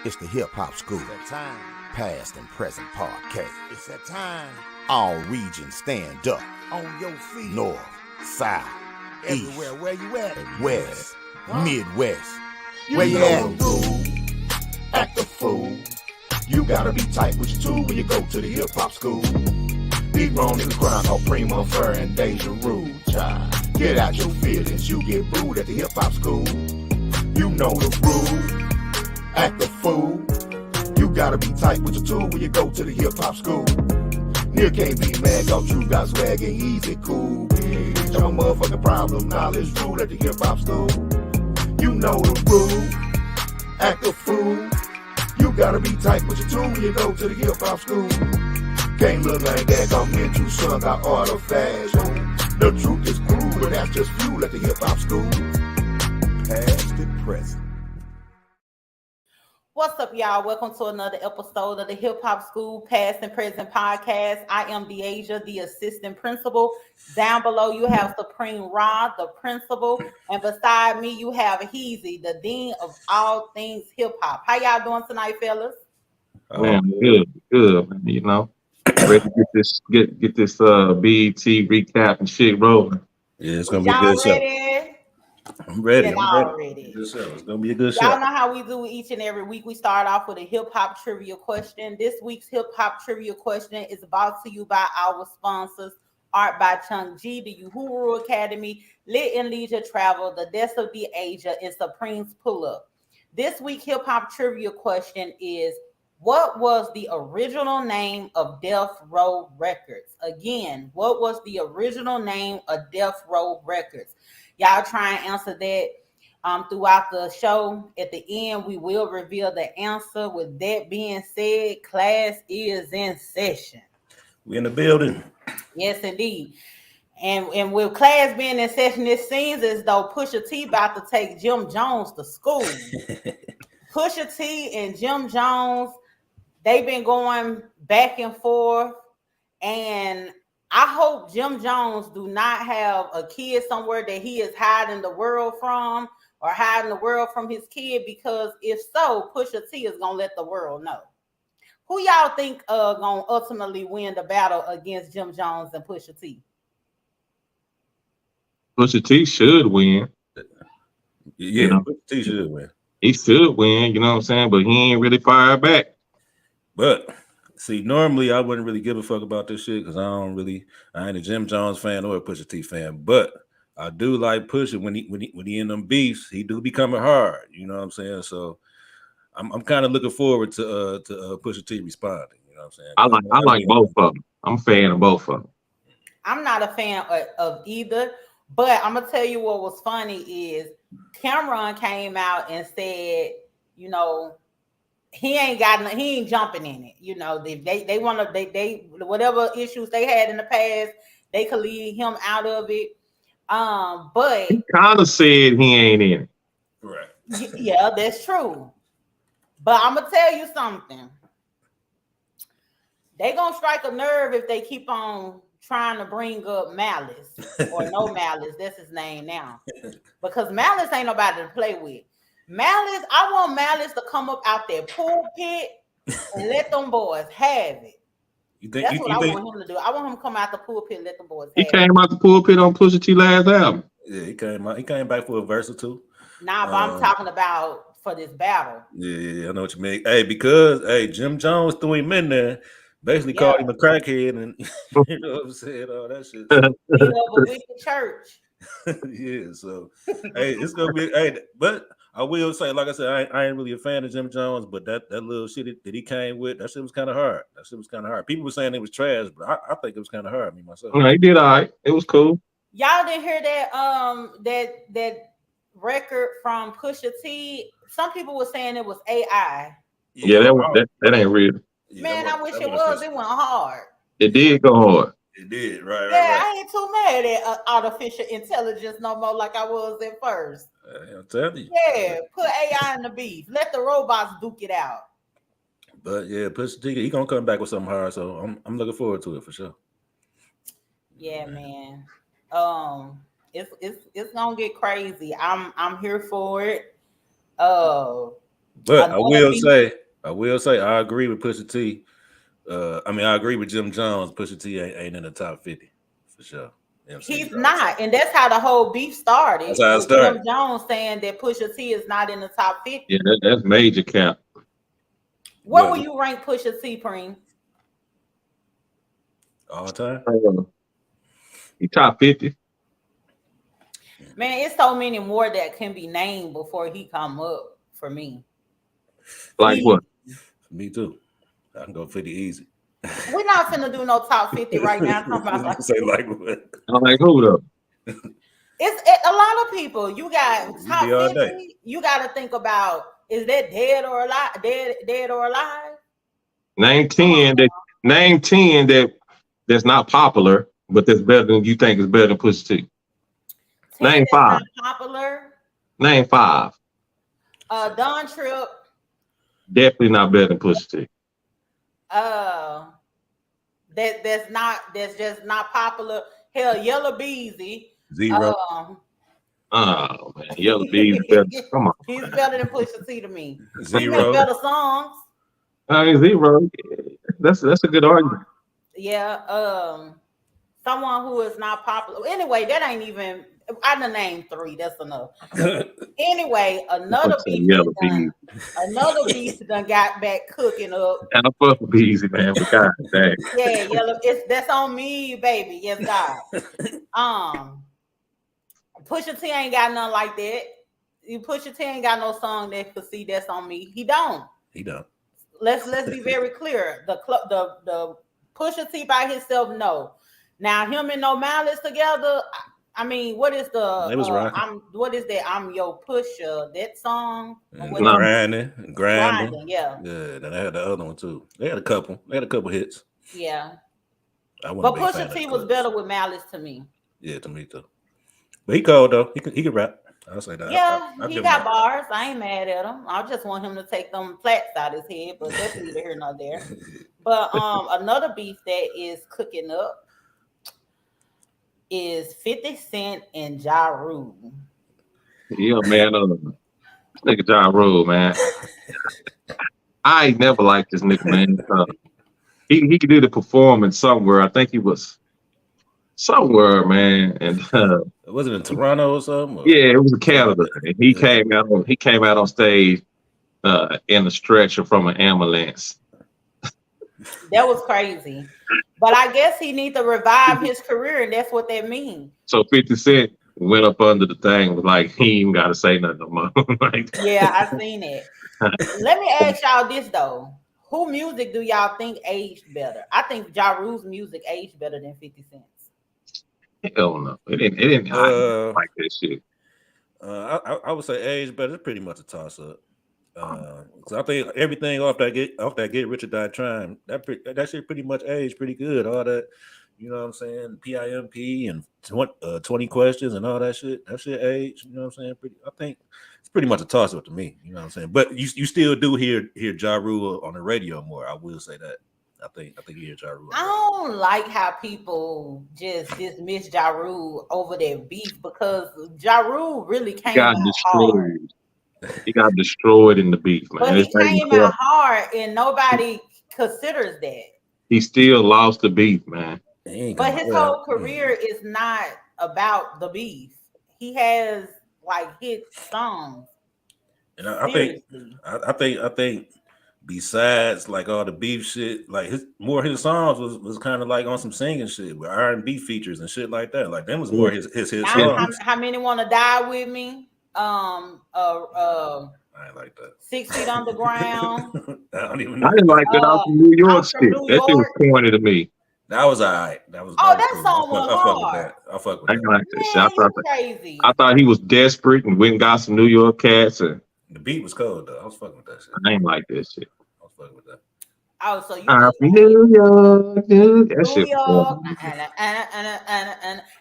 It's the Hip Hop School. It's that time. Past and present podcast. It's that time. All regions stand up. On your feet. North, South, Everywhere. East, Where you at? and West, Midwest. You Where you know at? the rule. Act a fool. You gotta be tight with your tool when you go to the Hip Hop School. Big wrong niggas grind off Primo, Fur, and Deja Rude, child. Get out your feelings, you get booed at the Hip Hop School. You know the rule. Act a fool. You gotta be tight with your tool when you go to the Hip Hop School. Nigga can't be mad cause you got swag and easy cool. Bitch, your motherfucking problem, knowledge rule at the Hip Hop School. You know the rule. Act a fool. You gotta be tight with your tool when you go to the Hip Hop School. Can't look like that, I'm into some got artifacts. The truth is cruel, but that's just fuel at the Hip Hop School. Past and present. What's up, y'all? Welcome to another episode of the Hip Hop School Past and Present Podcast. I am Deasia, the assistant principal. Down below, you have Supreme Rod, the principal. And beside me, you have Heezy, the dean of all things hip hop. How y'all doing tonight, fellas? Man, good. You know, ready to get this BET recap and shit rolling. Yeah, it's gonna be a good show. I'm ready. Good show. It's gonna be a good show. Y'all know how we do each and every week. We start off with a hip hop trivia question. This week's hip hop trivia question is brought to you by our sponsors: Art by Chung G, the Uhuru Academy, Lit and Leisure Travel, the Death of Deasia, and Supreme's Pull Up. This week's hip hop trivia question is: what was the original name of Death Row Records? Again, what was the original name of Death Row Records? Y'all try and answer that throughout the show. At the end, we will reveal the answer. With that being said, class is in session. We in the building. Yes, indeed. And with class being in session, it seems as though Pusha T about to take Jim Jones to school. Pusha T and Jim Jones, they've been going back and forth, and I hope Jim Jones do not have a kid somewhere that he is hiding the world from, or hiding the world from his kid, because if so, Pusha T is gonna let the world know. Who y'all think gonna ultimately win the battle against Jim Jones and Pusha T? Pusha T should win. Yeah, You know, Pusha T should win. He should win, you know what I'm saying? But he ain't really fired back. But see, normally I wouldn't really give a fuck about this shit because I ain't a Jim Jones fan or a Pusha T fan. But I do like Pusha when he in them beefs, he do be coming hard. You know what I'm saying? So I'm kind of looking forward to Pusha T responding. You know what I'm saying? I like both of them. I'm a fan of both of them. I'm not a fan of either, but I'm gonna tell you what was funny is Cameron came out and said, you know, he ain't jumping in it. You know, they want to they whatever issues they had in the past, they could leave him out of it. But he kind of said he ain't in it. Right. Yeah, that's true. But I'm gonna tell you something. They gonna strike a nerve if they keep on trying to bring up Malice or No Malice. That's his name now, because Malice ain't nobody to play with. Malice, I want Malice to come up out that pulpit and let them boys have it. That's what I want him to do. I want him to come out the pulpit and let them boys have it. He came out the pulpit on Pusha T last album. Yeah, he came back for a verse or two. Nah, but I'm talking about for this battle. Yeah, I know what you mean. Hey, because Jim Jones threw him in there, basically called him a crackhead, and you know what I'm saying, all that shit. He love a wicked church. Yeah, so it's gonna be but I will say, like I said, I ain't really a fan of Jim Jones, but that little shit that he came with, that shit was kind of hard. People were saying it was trash, but I think it was kind of hard, me myself. Yeah, he did all right. It was cool. Y'all didn't hear that that record from Pusha T? Some people were saying it was AI. Yeah, that ain't real. Man, I wish it was. It went hard. It did go hard. It did, right. I ain't too mad at artificial intelligence no more like I was at first. I'm telling you. Yeah, put AI in the beef. Let the robots duke it out. But yeah, Pusha T, he gonna come back with something hard, so I'm looking forward to it for sure. Yeah, man. It's gonna get crazy. I'm here for it. But I Another will say, I agree with Pusha T. I agree with Jim Jones. Pusha T ain't in the top 50 for sure. You know He's not, and that's how the whole beef started. That's how it With started. Jim Jones saying that Pusha T is not in the top 50. Yeah, that's major cap. Where will you rank Pusha T, Preem? All time? He top 50. Man, it's so many more that can be named before he come up for me. Like what? Me too. I can go 50 easy. We're not finna do no top 50 right now. Say like what? I'm like, who though? It's a lot of people. You got top be all 50. day. You got to think about, is that dead or alive? Dead or alive? Name 10 that's not popular, but that's better than you think is better than Pusha T. 10 Name that's 5. not popular. Name 5. Don Trip. Definitely not better than Pusha T. That's just not popular. Hell, Yellow Beezy. Zero. Oh man, Yellow Bees better. Come on. He's better than Pusha T to me. Zero. He make better songs. Zero. That's a good argument. Yeah. Someone who is not popular. Anyway, that ain't even. I done named 3. That's enough. Anyway, another beef done got back cooking up. And I fuck with Beezy, man. But God dang. Yeah, Yellow. That's on me, baby. Yes, God. Pusha T ain't got nothing like that. Pusha T ain't got no song that could see that's on me. He don't. Let's be very clear. The Pusha T by himself, no. Now him and No Malice together. I mean, what is the? What is that? I'm your Pusha. That song. Grinding. Yeah. Yeah. Then I had the other one too. They had a couple hits. Yeah. But Pusha T was better with Malice to me. Yeah, to me too. But he cold though. He can rap. I'll say that. Yeah, he got bars. I ain't mad at him. I just want him to take them flats out his head, but that's neither here nor there. But another beef that is cooking up is 50 Cent and Ja Rule. Yeah, man. Nigga Ja Rule, man. I ain't never liked this nigga, man. He could do the performance somewhere. I think he was somewhere, man. And was it in Toronto or something? Or? Yeah, it was in Canada. And he came out on stage in a stretcher from an ambulance. That was crazy. But I guess he needs to revive his career, and that's what that means. So 50 Cent went up under the thing, was like, he ain't even got to say nothing no more. Yeah, I seen it. Let me ask y'all this, though. Who music do y'all think aged better? I think Ja Rule's music aged better than 50 Cent's. Hell no. It didn't like that shit. I would say age better. It's pretty much a toss up. So I think everything off that Get Rich or Die Trying, that shit pretty much aged pretty good. All that, you know what I'm saying? PIMP and 20 questions and all that shit. That shit aged. You know what I'm saying? I think it's pretty much a toss up to me. You know what I'm saying? But you still do hear Ja Rule on the radio more. I will say that. I think you hear Ja Rule. I don't like how people just dismiss Ja Rule over their beef, because Ja Rule really came out hard. He got destroyed in the beef, man. But he came out hard, and nobody considers that. He still lost the beef, man. But his whole career is not about the beef. He has like hit songs. And I think besides like all the beef shit, like his songs was kind of like on some singing shit with R&B features and shit like that. Like them was more his songs. How many want to die with me? I ain't like that. 6 Feet Underground. I don't even know. I didn't like that out from New York shit. That shit was corny to me. That was all right. That song was hard. I fuck with that. I didn't like that shit. I thought he was desperate and went and got some New York cats. And the beat was cold though. I was fucking with that shit. I ain't like that shit. I was fucking with that. Oh, so you New York, that shit.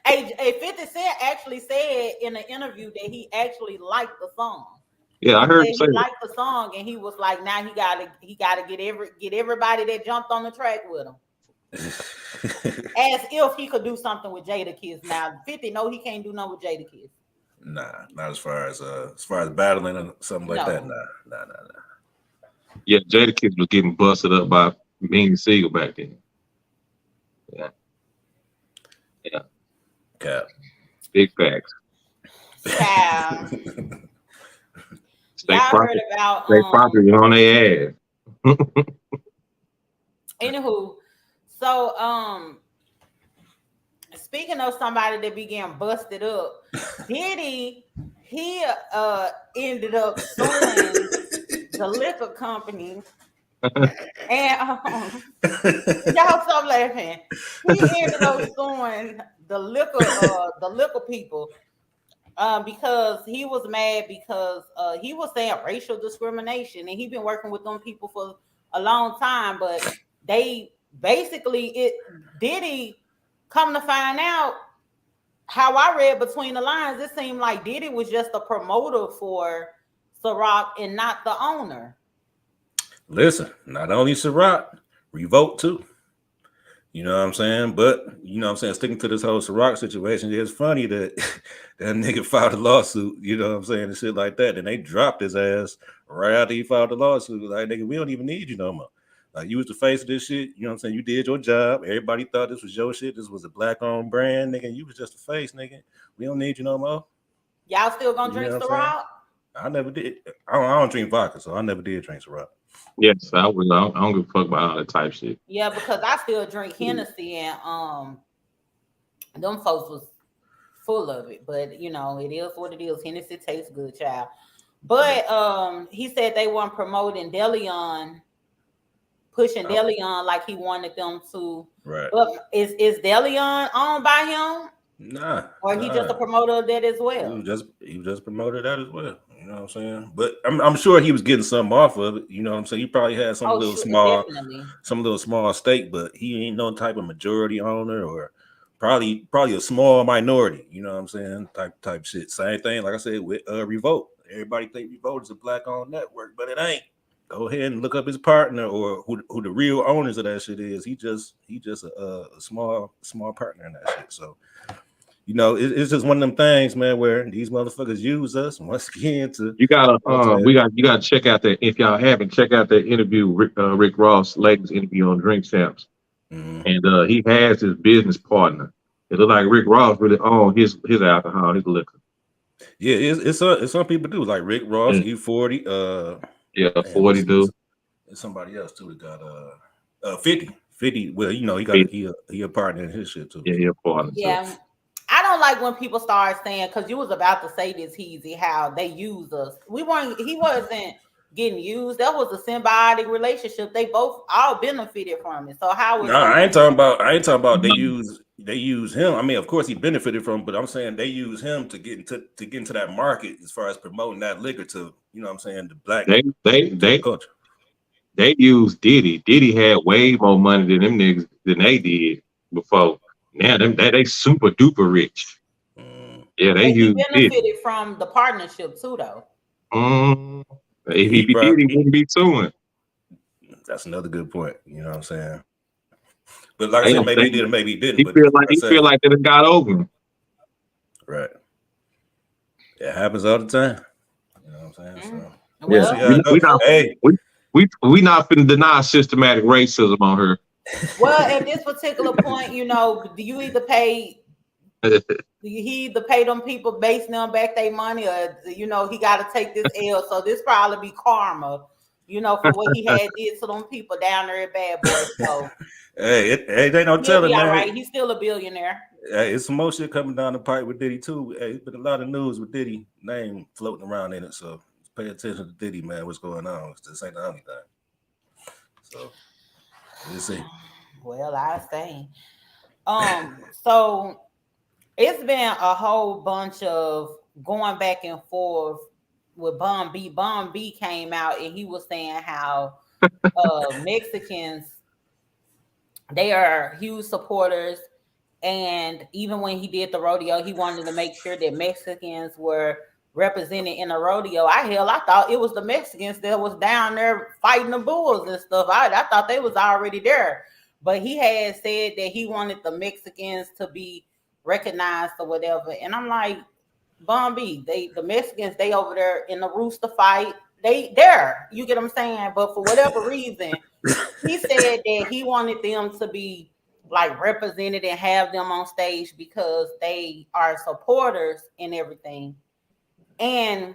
Hey, 50 Cent actually said in an interview that he actually liked the song. Yeah, I heard him say he liked the song, and he was like, now he gotta get everybody that jumped on the track with him. As if he could do something with Jadakiss. Now 50, no, he can't do nothing with Jadakiss. Nah, not as far as battling and something like that. Nah. Yeah, Jada Kids was getting busted up by Beanie Siegel back then. Yeah, yeah, Cap. big facts. Child. Stay Y'all heard property, about stay property on their ass. anywho. So speaking of somebody that began busted up, Diddy, he ended up suing the liquor company, and y'all stop laughing. He ended up suing the liquor people because he was mad because he was saying racial discrimination, and he been working with them people for a long time, but they basically Diddy, come to find out, how I read between the lines, it seemed like Diddy was just a promoter for Ciroc and not the owner. Listen, not only Ciroc, Revolt too. You know what I'm saying? But you know what I'm saying, sticking to this whole Ciroc situation, it's funny that that nigga filed a lawsuit, you know what I'm saying, and shit like that. And they dropped his ass right after he filed the lawsuit. Like, nigga, we don't even need you no more. Like, you was the face of this shit, you know what I'm saying? You did your job. Everybody thought this was your shit. This was a black-owned brand, nigga. You was just a face, nigga. We don't need you no more. Y'all still gonna drink Ciroc? I never did. I don't drink vodka, so I never did drink Ciroc. Yes, I will. I don't give a fuck about all that type shit. Yeah, because I still drink Hennessy, and them folks was full of it. But you know, it is what it is. Hennessy tastes good, child. But he said they weren't promoting Deleon, pushing Deleon like he wanted them to. Right. But is Deleon owned by him? Nah. Or he just a promoter of that as well? He was just promoted that as well. You know what I'm saying? But I'm sure he was getting something off of it. You know what I'm saying? He probably had some little small stake, but he ain't no type of majority owner, or probably a small minority. You know what I'm saying? Type shit. Same thing, like I said, with Revolt. Everybody think Revolt is a black-owned network, but it ain't. Go ahead and look up his partner, or who the real owners of that shit is. He just a small partner in that shit. So, you know, it's just one of them things, man, where these motherfuckers use us once again to. You gotta, you gotta check out that. If y'all haven't, check out that interview, Rick Ross' latest interview on Drink Champs, and he has his business partner. It looks like Rick Ross really owns his alcohol, his liquor. Yeah, it's some people do, like Rick Ross, E40, yeah, 40 do. And somebody else too that got 50. Well, you know, he a partner in his shit too. Yeah, he a partner. Yeah. Too. I don't like when people start saying, because you was about to say this, Heezy, how they use us. He wasn't getting used. That was a symbiotic relationship. They both all benefited from it. So how was I ain't talking about they use him. I mean, of course he benefited from, but I'm saying they use him to get into that market as far as promoting that liquor to, you know what I'm saying, the black culture. They used Diddy. Diddy had way more money than them niggas than they did before. Now they super duper rich. Yeah, they used benefited Diddy. from the partnership too, though. If he did, he wouldn't be suing. That's another good point. You know what I'm saying? But like I said, maybe he did, maybe he didn't. He feel like that it got over him. Right. It happens all the time. You know what I'm saying? So, we not finna deny systematic racism on her. Well, at this particular point, you know, do you either pay them people basing them back their money, or you know, he got to take this L. So this probably be karma, you know, for what he had did to them people down there at Bad Boy. So hey, they don't tell him, man. Right, he's still a billionaire. Hey, it's some more shit coming down the pipe with Diddy too. Hey, it's been a lot of news with Diddy name floating around in it. So pay attention to Diddy, man. What's going on? This ain't the only thing. So we'll see. Well, I say. So it's been a whole bunch of going back and forth with Bun B. Bun B came out and he was saying how Mexicans, they are huge supporters, and even when he did the rodeo, he wanted to make sure that Mexicans were represented in the rodeo. I thought it was the Mexicans that was down there fighting the bulls and stuff. I thought they was already there. But he had said that he wanted the Mexicans to be recognized or whatever. And I'm like, Bun B, the Mexicans, they over there in the rooster fight. there. You get what I'm saying? But for whatever reason, he said that he wanted them to be like represented and have them on stage because they are supporters and everything. And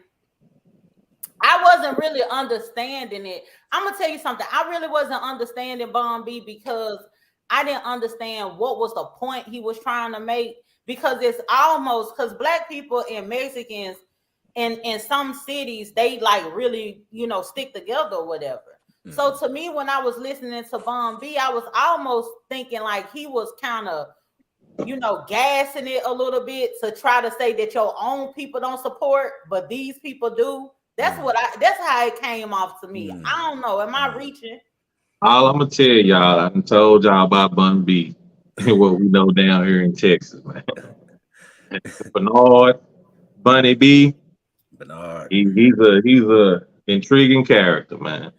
I wasn't really understanding it. I'm gonna tell you something. I really wasn't understanding Bun B because I didn't understand what was the point he was trying to make. Because it's almost because Black people and Mexicans in some cities, they like really, stick together or whatever. Mm-hmm. So to me, when I was listening to Bun B, I was almost thinking like he was kind of, gassing it a little bit to try to say that your own people don't support, but these people do. That's how it came off to me. I don't know. Am I reaching? All I'm gonna tell y'all, I done told y'all about Bun B and what we know down here in Texas, man. Bernard, Bunny B, Bernard. He's a intriguing character, man.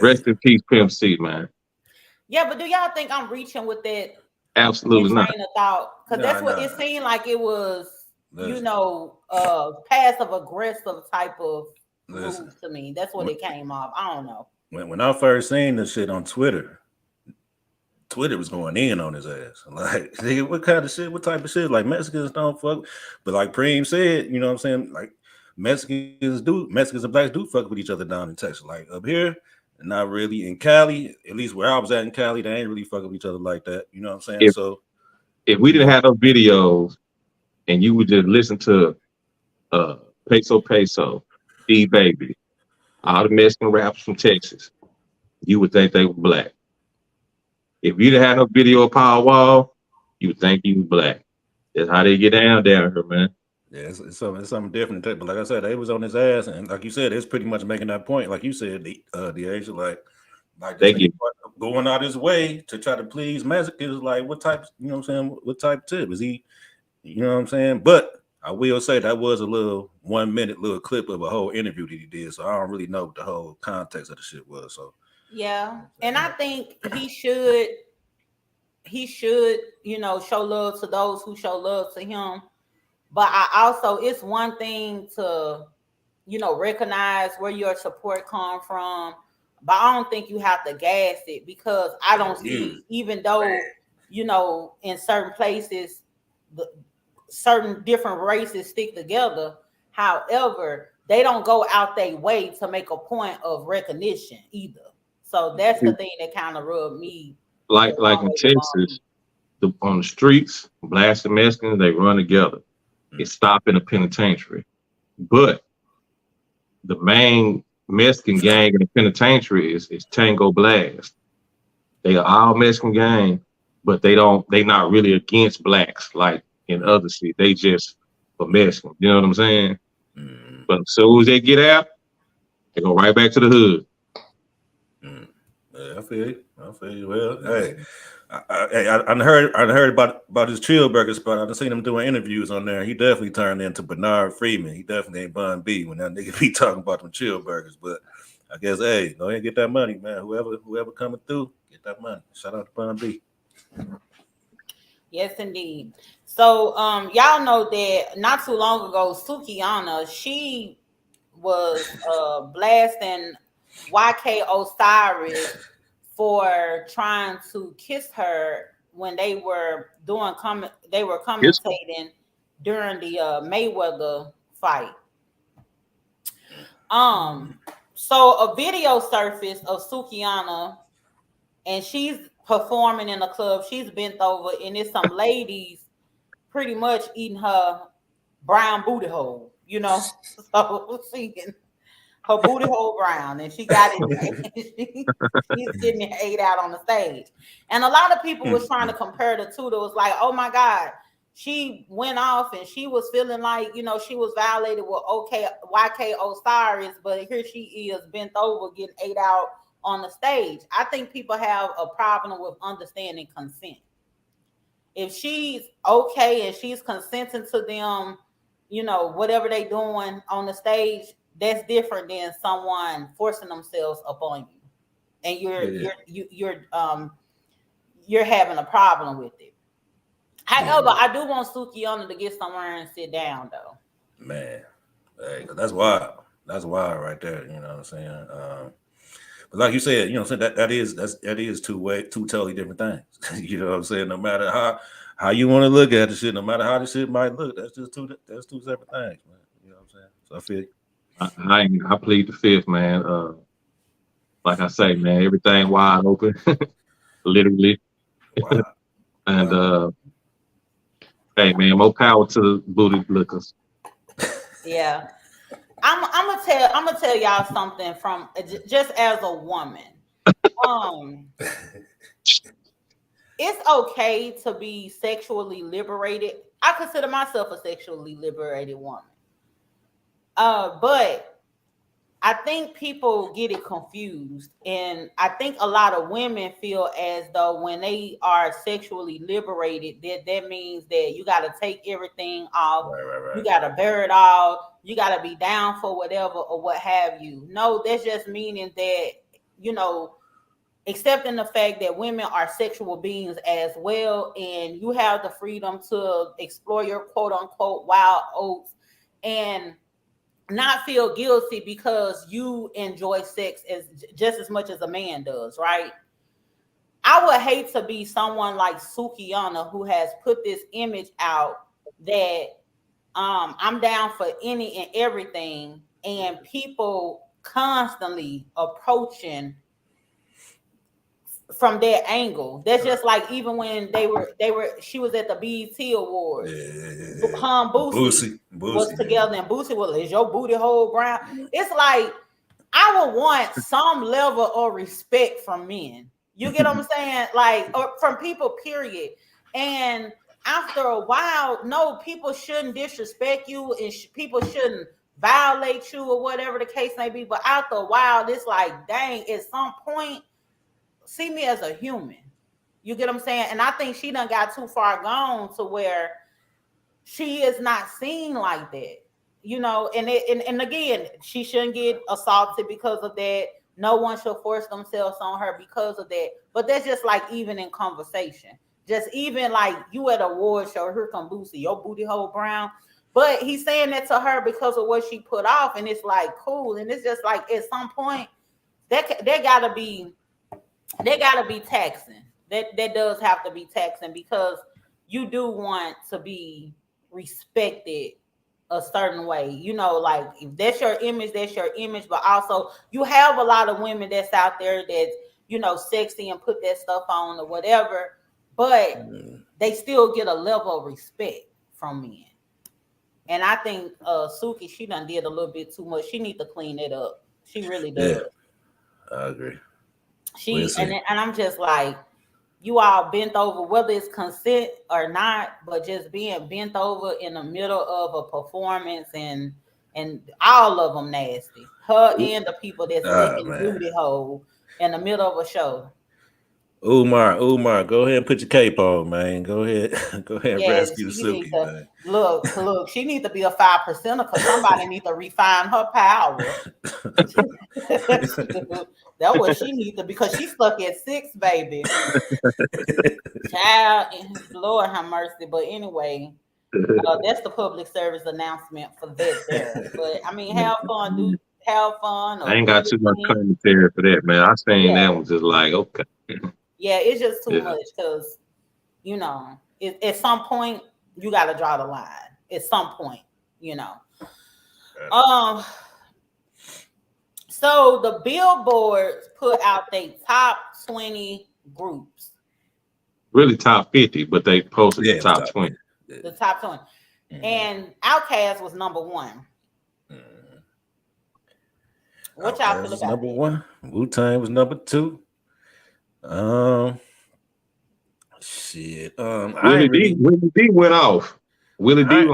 Rest in peace, Pimp C, man. Yeah, but do y'all think I'm reaching with that? Absolutely not. Train of thought, because that's what it seemed like. It was, passive aggressive type of move to me. That's what it came off. I don't know. When I first seen this shit on Twitter was going in on his ass. Like, what kind of shit? What type of shit? Like, Mexicans don't fuck. But like Preem said, you know what I'm saying? Like, Mexicans and Blacks do fuck with each other down in Texas. Like, up here, not really. In Cali, at least where I was at in Cali, they ain't really fucking with each other like that. You know what I'm saying? If we didn't have those videos and you would just listen to Peso, D-Baby, all the Mexican rappers from Texas, you would think they were Black. If you didn't have no video of Power Wall, you would think you was Black. That's how they get down here, man. Yeah, it's something different. But like I said, they was on his ass, and like you said, it's pretty much making that point. Like you said, the Asia, like they get going out his way to try to please Mexicans. Like, what type? You know what I'm saying? What type tip is he? You know what I'm saying? But I will say that was a little 1 minute little clip of a whole interview that he did. So I don't really know what the whole context of the shit was. So yeah, and I think he should, show love to those who show love to him. But it's one thing to, recognize where your support come from. But I don't think you have to gas it, because I don't see, even though, in certain places, certain different races stick together. However, they don't go out their way to make a point of recognition either. So that's the thing that kind of rubbed me. Like in Texas, on the streets, Blacks and Mexicans, they run together. It stopped in a penitentiary. But the main Mexican gang in the penitentiary is Tango Blast. They are all Mexican gang, but they not really against Blacks like in other cities. They just for Mexican. You know what I'm saying? Mm. But as soon as they get out, they go right back to the hood. Yeah, I feel you. Well, hey, I heard about his chill burger spot. I've seen him doing interviews on there. He definitely turned into Bernard Freeman. He definitely ain't Bun B when that nigga be talking about them chill burgers. But I guess, hey, go ahead and get that money, man. Whoever coming through, get that money. Shout out to Bun B. Yes, indeed. So, y'all know that not too long ago, Sukihana, she was blasting YK Osiris for trying to kiss her when they were commentating during the Mayweather fight. So a video surfaced of Sukihana, and she's performing in a club. She's bent over, and it's some ladies pretty much eating her brown booty hole, So she's her booty hole brown, and she got it. She's getting it ate out on the stage. And a lot of people was trying to compare the two. That was like, oh my God, she went off and she was feeling like, she was violated with YK Osiris, but here she is bent over getting ate out on the stage. I think people have a problem with understanding consent. If she's okay and she's consenting to them, whatever they doing on the stage, that's different than someone forcing themselves upon you, and you're having a problem with it. However, I do want Sukihana to get somewhere and sit down, though. Man, hey, that's wild. That's wild right there. You know what I'm saying? But like you said, you know, that is two totally different things. You know what I'm saying? No matter how you want to look at the shit, no matter how the shit might look, that's two separate things, man. You know what I'm saying? So I feel you. I plead the fifth, man. Like I say, man, everything wide open, literally. Wow. And Wow. hey, man, more power to the booty lickers. Yeah. I'm gonna tell y'all something from just as a woman. It's okay to be sexually liberated. I consider myself a sexually liberated woman. But I think people get it confused, and I think a lot of women feel as though when they are sexually liberated, that means that you got to take everything off, Right. you got to bear it all, you got to be down for whatever or what have you. No, that's just meaning that, you know, accepting the fact that women are sexual beings as well, and you have the freedom to explore your quote unquote wild oats and not feel guilty because you enjoy sex just as much as a man does, right? I would hate to be someone like Sukiyana who has put this image out that I'm down for any and everything, and people constantly approaching from that angle. That's just like even when she was at the BET Awards. Boosie was together, and Boosie was, is your booty hole brown? It's like I would want some level of respect from men. You get what I'm saying? Like, or from people, period. And after a while, no, people shouldn't disrespect you, and people shouldn't violate you or whatever the case may be. But after a while, it's like, dang, at some point, see me as a human. You get what I'm saying? And I think she done got too far gone to where she is not seen like that. You know, and again, she shouldn't get assaulted because of that. No one should force themselves on her because of that. But that's just like even in conversation. Just even like you at a award show, here come Boosie, your booty hole brown. But he's saying that to her because of what she put off. And it's like, cool. And it's just like at some point, that gotta be taxing. That does have to be taxing, because you do want to be respected a certain way. You know, like if that's your image, that's your image. But also you have a lot of women that's out there that's, you know, sexy and put that stuff on or whatever, but they still get a level of respect from men. And I think Suki, she done did a little bit too much. She need to clean it up. She really does. Yeah, I agree. And I'm just like, you all bent over, whether it's consent or not, but just being bent over in the middle of a performance, and all of them nasty. Her and the people that's licking booty hole in the middle of a show. Umar, go ahead and put your cape on, man. Go ahead and rescue the Suki, man. Look, she needs to be a 5%er because somebody needs to refine her power. That's what she needs to, because she's stuck at 6, baby. Child, Lord have mercy. But anyway, that's the public service announcement for that there. But I mean, have fun. I ain't got too much commentary for that, man. I seen that one just like, okay. Yeah, it's just too much because, you know, at some point you got to draw the line. At some point, you know. So the billboards put out their top 20 groups. Really top 50, but they posted the top 20. The top 20. And Outkast was number 1. What y'all feel about number 1? Wu-Tang was number 2. Shit. Willie D went off. Willie D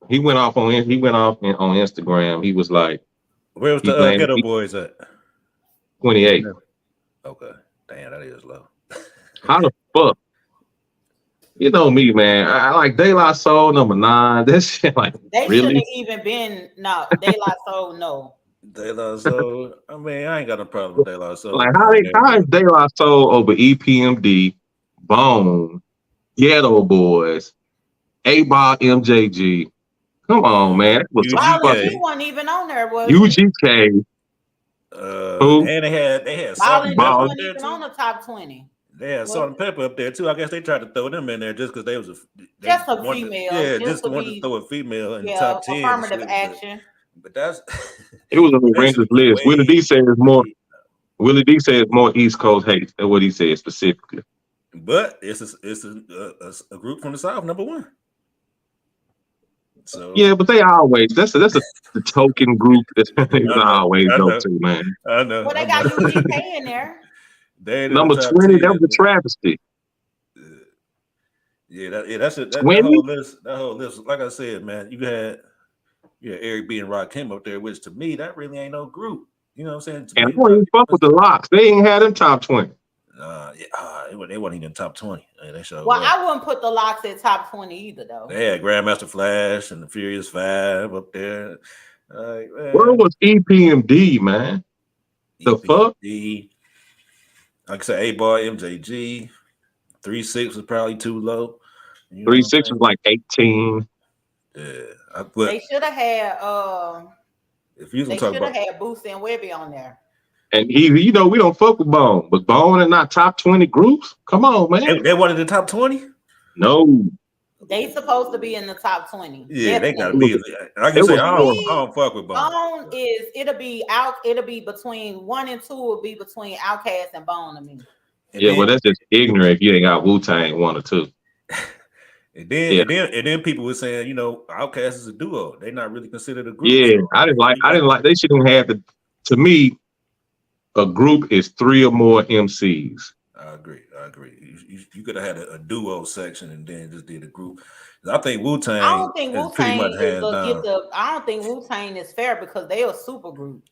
he went off on Instagram. He was like, where was the Ghetto Boys at? 28. Okay. Damn, that is low. How the fuck? You know me, man. I like De La Soul number 9. This shit, like, they really? Shouldn't even been De La Soul. No. De La Soul. I mean, I ain't got no problem with De La Soul. Like, how is De La Soul over EPMD, Bone, Ghetto Boys, A-Ball, MJG, Come on, man. That was some Ballin' UGK. G fucking wasn't even on there, was it? UGK. Who? And they had Salt Ballin' and G Pepper Ball. up wasn't there even too. on the top 20. They had Was Salt and Pepper up there too. I guess they tried to throw them in there just because they was just a wanted female, just just to wanted to be throw a female in the yeah, top 10 and affirmative shit. action. But that's It was a that should horrendous have been list. Willie D said it's more. way. Willie D says more East Coast hate. That's what he said specifically. But it's a group from the South, number one. So Yeah, but they always that's the token group that they I know, always I go know, to, man. I know. Well, they I got know. UGK in there. They ain't in the Number top 20, that 10. was a travesty. That whole list. That whole list. Like I said, man, you had Eric B and Rakim up there, which to me that really ain't no group. You know what I'm saying? To And I me, don't even fuck with the locks. They ain't had them top 20. they wasn't even in the top 20. They showed Well, up. I wouldn't put the locks at top 20 either, though. They had Grandmaster Flash and the Furious Five up there. Like, Where man, was EPMD, man? The fuck? EPMD. Like I said, 8-Bar, MJG, 3-6 was probably too low. You know 3-6 was like 18. Yeah, They should have had if you was they gonna talk should have about, had Boosie and Webby on there. And he, we don't fuck with Bone, but Bone and not top 20 groups? Come on, man. they wanted the top 20. No. They supposed to be in the top 20. Yeah, they gotta Definitely. be. Like It you say, was I don't fuck with Bone. Bone is it'll be between 1 and 2 will be between Outkast and Bone to me. Yeah, well, that's just ignorant if you ain't got Wu-Tang 1 or 2. And then people were saying, Outkast is a duo. They're not really considered a group. Yeah, So, I didn't like, they shouldn't have to me, a group is 3 or more MCs. I agree. You could have had a duo section and then just did a group. I think Wu-Tang. I don't think is pretty Wu-Tang much hands down. I don't think Wu-Tang is fair because they're a super group.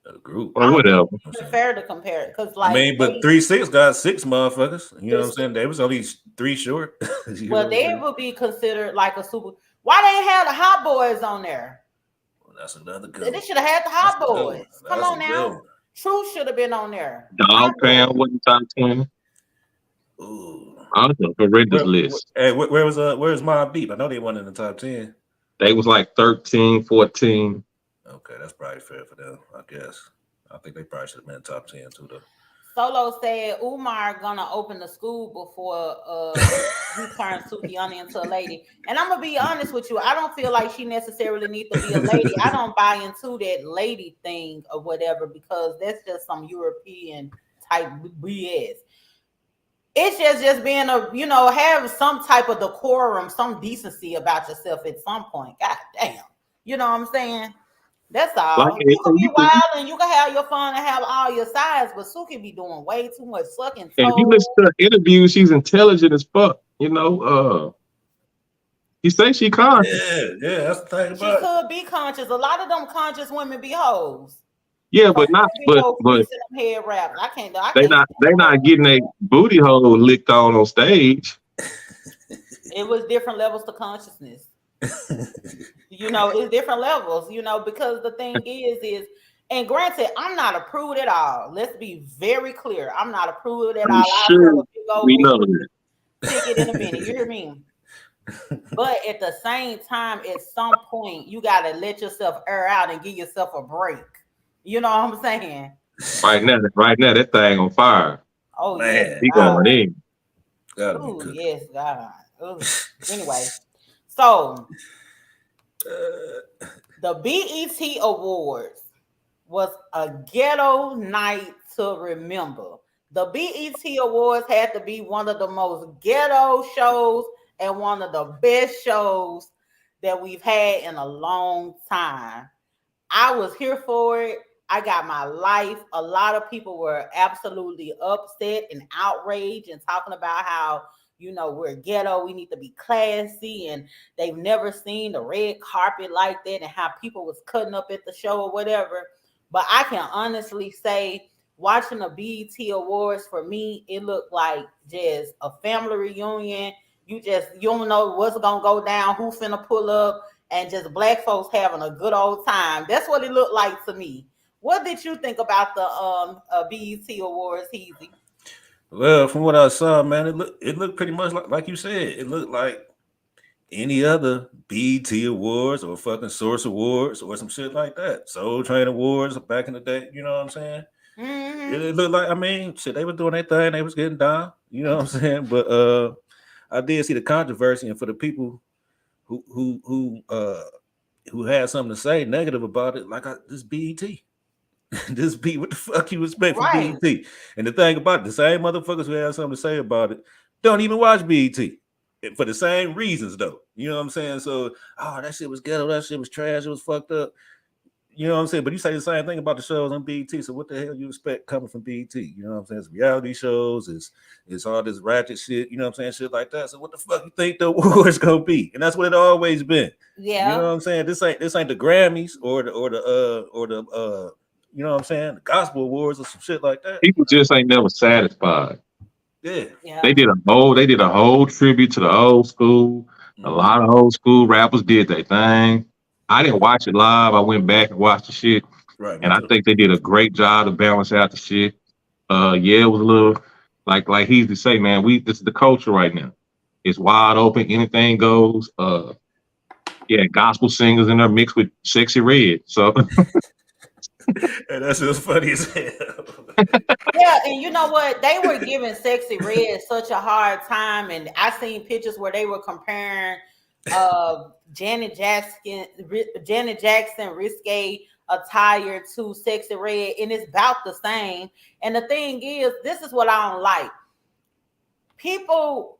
A group. Or whatever. It's fair to compare it because, like, but 3-6 got 6 motherfuckers. You know what I'm saying? They was only 3 short. Well, they would be considered like a super. Why they ain't have the Hot Boys on there? Well, that's another good. They should have had the Hot Boys. Come on now. One. Truth should have been on there. Dog Pound wasn't top 20. Ooh. I was a horrendous list. Hey, where's Mobb Deep? I know they weren't in the top 10. They was like 13, 14. Okay, that's probably fair for them, I guess. I think they probably should have been in top 10 too, though. Solo said Umar gonna open the school before he turns Sukihana into a lady. And I'm gonna be honest with you, I don't feel like she necessarily needs to be a lady. I don't buy into that lady thing or whatever because that's just some European type BS. It's just being have some type of decorum, some decency about yourself at some point. God damn, you know what I'm saying? That's all. Like, you can be wild and you can have your fun and have all your sides, but Suki be doing way too much sucking. And if you listen to her interviews, she's intelligent as fuck. You say she conscious. Yeah, that's the thing about she could be conscious. A lot of them conscious women be hoes. Yeah, but not but head wraps. They not getting a booty hole licked on stage. It was different levels to consciousness. It's different levels, because the thing is, and granted, I'm not a prude at all. Let's be very clear. I'm not a prude at all. Sure, we know that. Take it in a minute. You hear me? But at the same time, at some point, you got to let yourself air out and give yourself a break. You know what I'm saying? Right now, that thing on fire. Oh, man, yes. He going in. Oh, yes, God. Anyway, so the BET Awards was a ghetto night to remember. The BET Awards had to be one of the most ghetto shows and one of the best shows that we've had in a long time. I was here for it. I got my life. A lot of people were absolutely upset and outraged and talking about how, we're ghetto. We need to be classy. And they've never seen the red carpet like that and how people was cutting up at the show or whatever. But I can honestly say, watching the BET Awards, for me, it looked like just a family reunion. You don't know what's going to go down, who finna pull up, and just black folks having a good old time. That's what it looked like to me. What did you think about the BET Awards, Heezy? Well, from what I saw, man, it looked pretty much like you said. It looked like any other BET awards or fucking Source Awards or some shit like that. Soul Train Awards back in the day, you know what I'm saying? Mm-hmm. It looked like, I mean, shit, they were doing their thing, they was getting down, you know what I'm saying? But I did see the controversy, and for the people who had something to say negative about it, like this BET. This beat, what the fuck you expect from Right. BET? And the thing about it, the same motherfuckers who have something to say about it don't even watch BET for the same reasons, though. You know what I'm saying? So, oh, that shit was ghetto, that shit was trash, it was fucked up. You know what I'm saying? But you say the same thing about the shows on BET. So what the hell you expect coming from BET? You know what I'm saying? It's reality shows, it's all this ratchet shit, you know what I'm saying? Shit like that. So what the fuck you think the award's gonna be? And that's what it always been. Yeah. You know what I'm saying? This ain't the Grammys or the you know what I'm saying? The gospel awards or some shit like that. People just ain't never satisfied. Yeah. Yeah. They did a whole tribute to the old school. A lot of old school rappers did their thing. I didn't watch it live. I went back and watched the shit. Right. And I think they did a great job to balance out the shit. Yeah, it was a little like he used to say, man, this is the culture right now. It's wide open, anything goes. Yeah, gospel singers in there mixed with Sexy Red. So and that's just funny as hell. Yeah, and you know what? They were giving Sexy Red such a hard time, and I seen pictures where they were comparing Janet Jackson risque attire to Sexy Red, and it's about the same. And the thing is, this is what I don't like. People,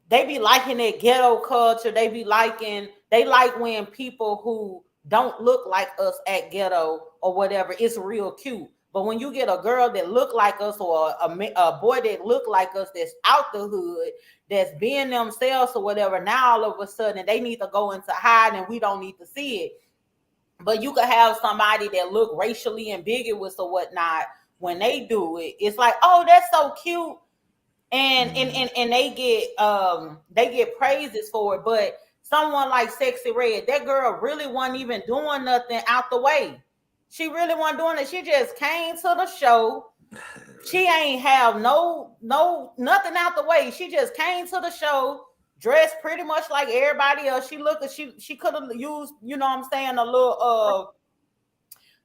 they be liking that ghetto culture. They like when people who don't look like us at Ghetto or whatever, it's real cute. But when you get a girl that look like us or a boy that look like us that's out the hood, that's being themselves or whatever, now all of a sudden they need to go into hide and we don't need to see it. But you could have somebody that look racially ambiguous or whatnot. When they do it, it's like, oh, that's so cute. And they get praises for it. But someone like Sexy Red, that girl really wasn't even doing nothing out the way. She really wasn't doing it. She just came to the show. She ain't have nothing out the way. She just came to the show, dressed pretty much like everybody else. She could have used, you know what I'm saying, a little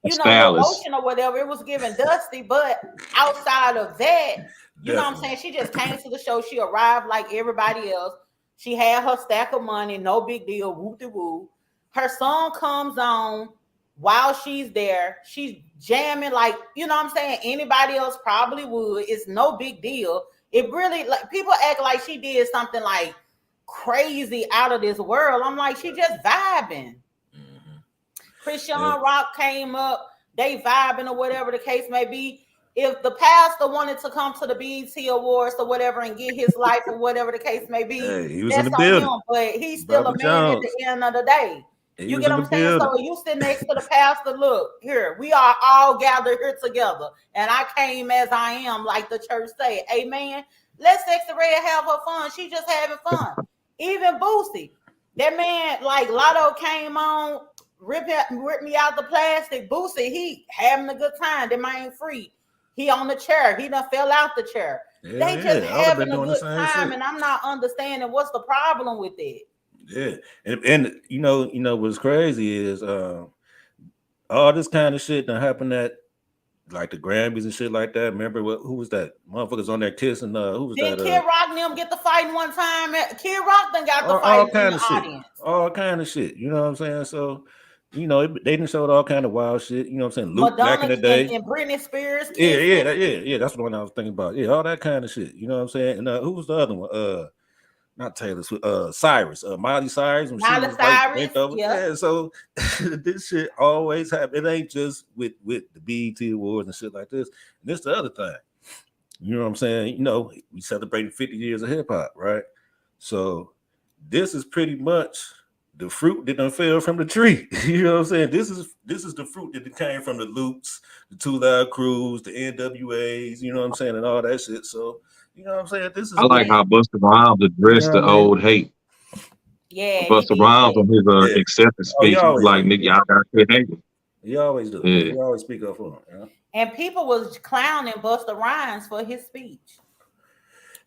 lotion or whatever. It was giving dusty, but outside of that, you know what I'm saying? She just came to the show. She arrived like everybody else. She had her stack of money, no big deal, woo-de-woo. Her song comes on while she's there. She's jamming like, you know what I'm saying? Anybody else probably would. It's no big deal. It really, like, people act like she did something like crazy out of this world. I'm like, she just vibing. Christian Rock came up, they vibing or whatever the case may be. If the pastor wanted to come to the BET Awards or whatever and get his life or whatever the case may be, he was that's in the on building. him. But he's still Bobby a man Jones. at the end of the day. You get what I'm saying? Building. So you sit next to the pastor, look, here, we are all gathered here together. And I came as I am, like the church say. Amen. Let Sexy Red have her fun. She just having fun. Even Boosie. That man, like Lotto came on, rip me out the plastic. Boosie, he having a good time. That man free. He on the chair. He done fell out the chair. They just having a good time, and I'm not understanding what's the problem with it. Yeah, and you know what's crazy is all this kind of shit that happened at like the Grammys and shit like that. Remember who was that? Motherfuckers on there kissing. Who was that? Did Kid Rock and them get the fighting one time? Kid Rock done got the fight in the audience. All kind of shit. You know what I'm saying? So, you know, they done showed all kind of wild shit. You know what I'm saying? Luke Madonna back in the day. And Britney Spears. Yeah. That's the one I was thinking about. Yeah, all that kind of shit. You know what I'm saying? And who was the other one? Not Taylor Swift, Cyrus, Miley Cyrus. Miley Cyrus, yeah. So this shit always happen. It ain't just with the BET Awards and shit like this. And this the other thing. You know what I'm saying? You know, we celebrated 50 years of hip hop, right? So this is pretty much the fruit that done fell from the tree. You know what I'm saying? This is the fruit that came from the Loops, the Two Loud Crews, the NWAs. You know what I'm saying, and all that shit. So. You know what I'm saying? This is. I like how Busta Rhymes addressed the old hate. Yeah, Busta Rhymes on his acceptance speech, he was like, "Nigga, y'all got to hate him." He always do. Yeah. He always speak up for him. You know? And people was clowning Busta Rhymes for his speech.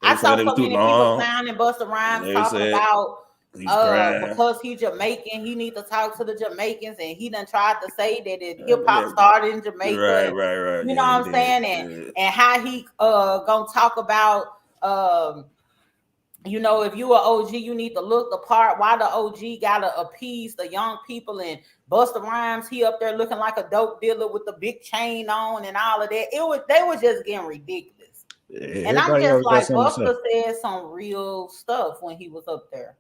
I saw so many people clowning Busta Rhymes talking about He's crying. Because he's Jamaican, he need to talk to the Jamaicans, and he done tried to say that hip Yeah. hop started in Jamaica. Right. You know what I'm saying? And how he gonna talk about you know, if you are OG, you need to look the part. Why the OG gotta appease the young people, and Busta Rhymes, he up there looking like a dope dealer with the big chain on and all of that. They was just getting ridiculous. And I'm just like, Busta said some real stuff when he was up there.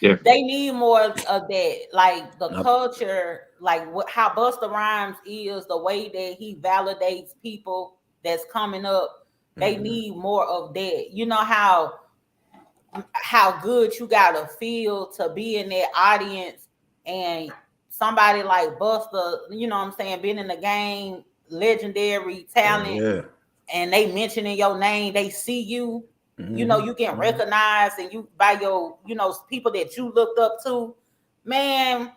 Yeah. They need more of that, like the culture, like how Busta Rhymes is, the way that he validates people that's coming up. They need more of that. You know how good you gotta feel to be in that audience, and somebody like Busta, you know what I'm saying, been in the game, legendary talent, and they mentioning your name, they see you. You know, you get recognized, and you by your, you know, people that you looked up to, man.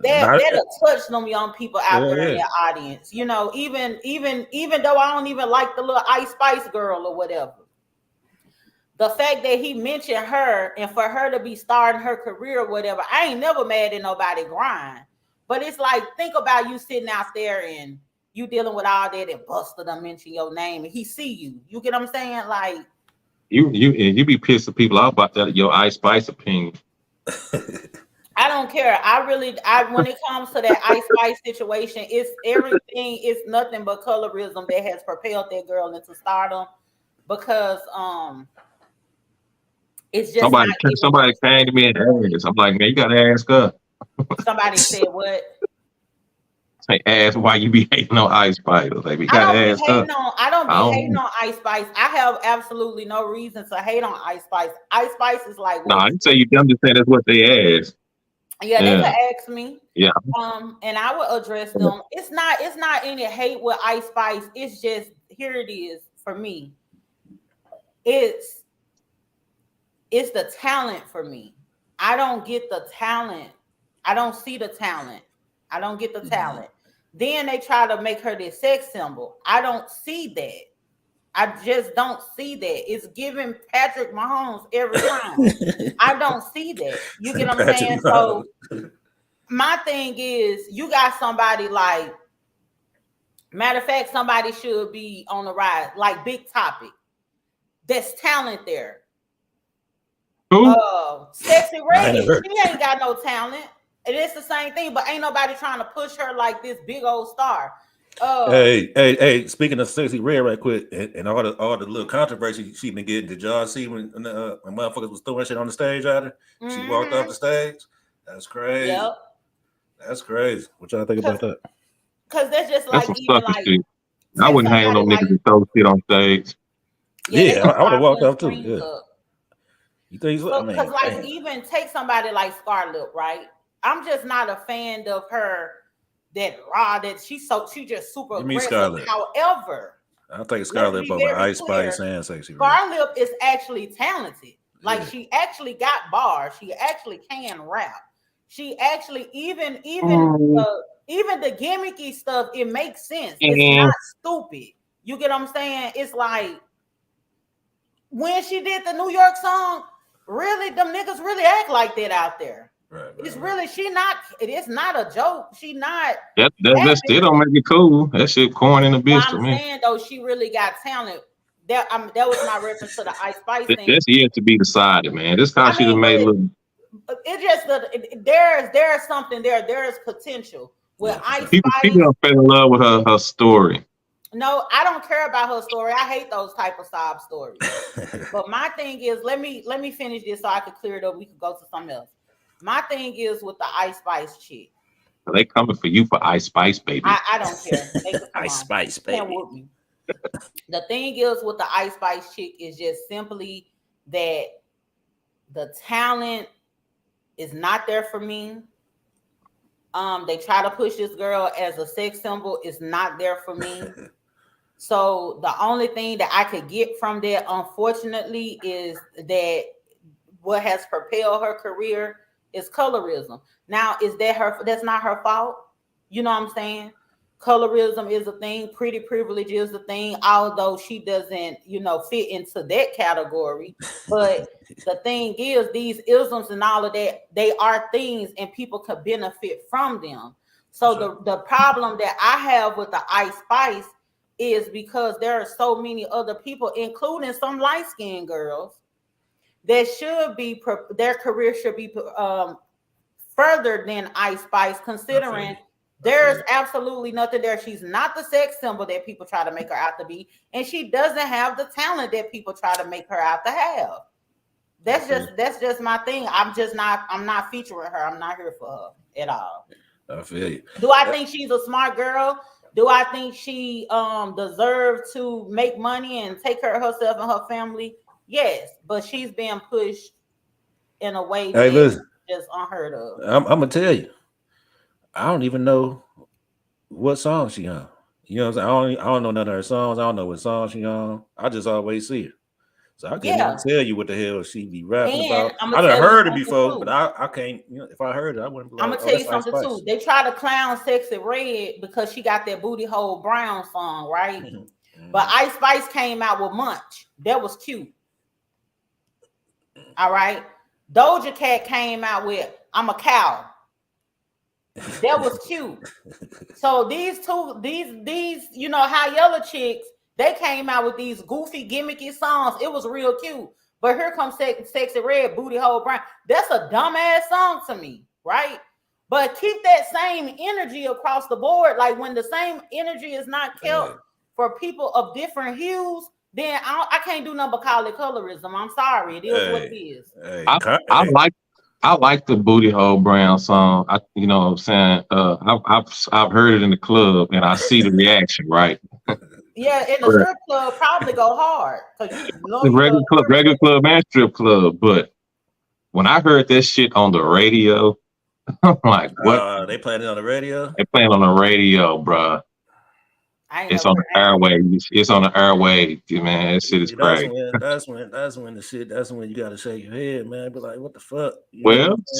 That'll touch them young people out there in their audience. You know, even though I don't even like the little Ice Spice girl or whatever, the fact that he mentioned her and for her to be starting her career or whatever, I ain't never mad at nobody grind. But it's like, think about you sitting out there and you dealing with all that, and Busta done mention your name and he see you. You get what I'm saying? Like, you be pissed at people off about that, your Ice Spice opinion. I don't care. When it comes to that Ice Spice situation, it's everything. It's nothing but colorism that has propelled that girl into stardom, because it's just somebody came to me and asked. I'm like, man, you gotta ask her. Somebody said what? Say, ask why you be hating on Ice Spice. Like, we gotta ask her. I don't be hating on Ice Spice. I have absolutely no reason to hate on Ice Spice. Ice Spice is like, no, I didn't say you. I'm just saying that's what they asked. Yeah, they could ask me. Yeah. And I would address them. It's not any hate with Ice Spice. It's just, here it is for me. It's the talent for me. I don't get the talent. I don't see the talent. I don't get the talent. Then they try to make her this sex symbol. I don't see that. I just don't see that. It's giving Patrick Mahomes every time. I don't see that. You get what I'm saying? So my thing is, you got somebody like, matter of fact, somebody should be on the rise, like Big Topic. There's talent there. Who? Sexy Red. She ain't got no talent. It is the same thing, but ain't nobody trying to push her like this big old star. Hey! Speaking of Sexy Red, right quick, and all the little controversy she been getting. Did y'all see when motherfuckers was throwing shit on the stage at her? She walked off the stage. That's crazy. Yep. That's crazy. What y'all think about that? Because that's just like, even like, shit. I wouldn't hang no niggas that throw shit on stage. Yeah, I would have walked off too. Yeah. You think so? Because like, even take somebody like Scarlett, right? I'm just not a fan of her. That she's just super aggressive. Scarlett. However, I think Scarlett over Ice Spice and Sexy Red. Scarlett is actually talented. Like, she actually got bars. She actually can rap. She actually even the gimmicky stuff, it makes sense. It's not stupid. You get what I'm saying? It's like, when she did the New York song, really, them niggas really act like that out there. Right, it's really, it is not a joke. She not. That still don't make it cool. That shit corny in the bitch to me. I'm saying, though, she really got talent. That was my reference to the Ice Spice thing. That's yet to be decided, man. This kind of shit made look. It just there's something there. There is potential with Ice Spice. People don't fall in love with her story. No, I don't care about her story. I hate those type of sob stories. But my thing is, let me finish this so I can clear it up. We can go to something else. My thing is with the Ice Spice chick. They coming for you for Ice Spice, baby. I don't care. Ice Spice, baby. The thing is with the Ice Spice chick is just simply that the talent is not there for me. They try to push this girl as a sex symbol. It's not there for me. So the only thing that I could get from that, unfortunately, is that what has propelled her career is colorism. Now, is that that's not her fault? You know what I'm saying? colorism is a thing, pretty privilege is a thing, although she doesn't, fit into that category. But the thing is, these isms and all of that, they are things and people could benefit from them. So the problem that I have with the Ice Spice is because there are so many other people, including some light-skinned girls, that should be, their career should be further than Ice Spice, considering there's absolutely nothing there. She's not the sex symbol that people try to make her out to be, and she doesn't have the talent that people try to make her out to have. That's just my thing. I'm not featuring her. I'm not here for her at all. I feel you. Do I think she's a smart girl? Do I think she deserves to make money and take care of herself and her family? Yes, but she's being pushed in a way that's just unheard of. I'm gonna tell you, I don't even know what song she on. You know what I'm saying? I don't know none of her songs. I don't know what song she on. I just always see her. So I can't even tell you what the hell she be rapping about. I done heard it before, but I can't, if I heard it, I wouldn't be like, I'm gonna tell you something too. They try to clown Sexy Red because she got that Booty Hole Brown song, right? But Ice Spice came out with Munch. That was cute. All right. Doja Cat came out with I'm a Cow. That was cute. So these high yellow chicks, they came out with these goofy, gimmicky songs. It was real cute. But here comes Sexy Red, Booty Hole Brown. That's a dumbass song to me, right? But keep that same energy across the board. Like when the same energy is not kept for people of different hues, then I can't do nothing but call it colorism. I'm sorry. It is what it is. I like the Booty Hole Brown song. You know what I'm saying? I've heard it in the club and I see the reaction, right? Yeah, in the strip club, probably go hard. The regular club and strip club. But when I heard that shit on the radio, I'm like, what? They playing it on the radio? They playing on the radio, bro. It's on the airwaves. It's on the airwaves, man. That shit is crazy. That's when you gotta shake your head, man. Be like, what the fuck?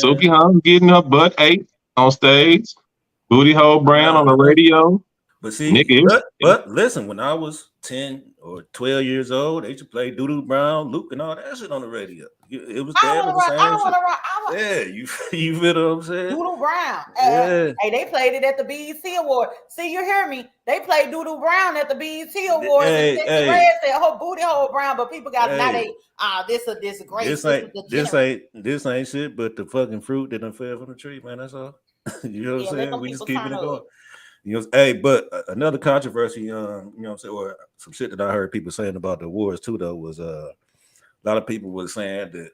Suki Hum getting her butt ate on stage. Booty Hole Brown on the radio. But see, but listen, when I was 10 or 12 years old, they used to play Doodoo Brown, Luke, and all that shit on the radio. It was the same shit. You feel what I'm saying? Doodoo Brown. Hey, they played it at the BET Award. See, you hear me? They played Doodoo Brown at the BET Award. Red said, Booty Hole Brown, but people got this is great. This ain't shit, but the fucking fruit that done fell from the tree, man. That's all. You know what I'm saying? We just keeping it going. But another controversy, you know what I'm saying, or some shit that I heard people saying about the awards too, though, was a lot of people were saying that,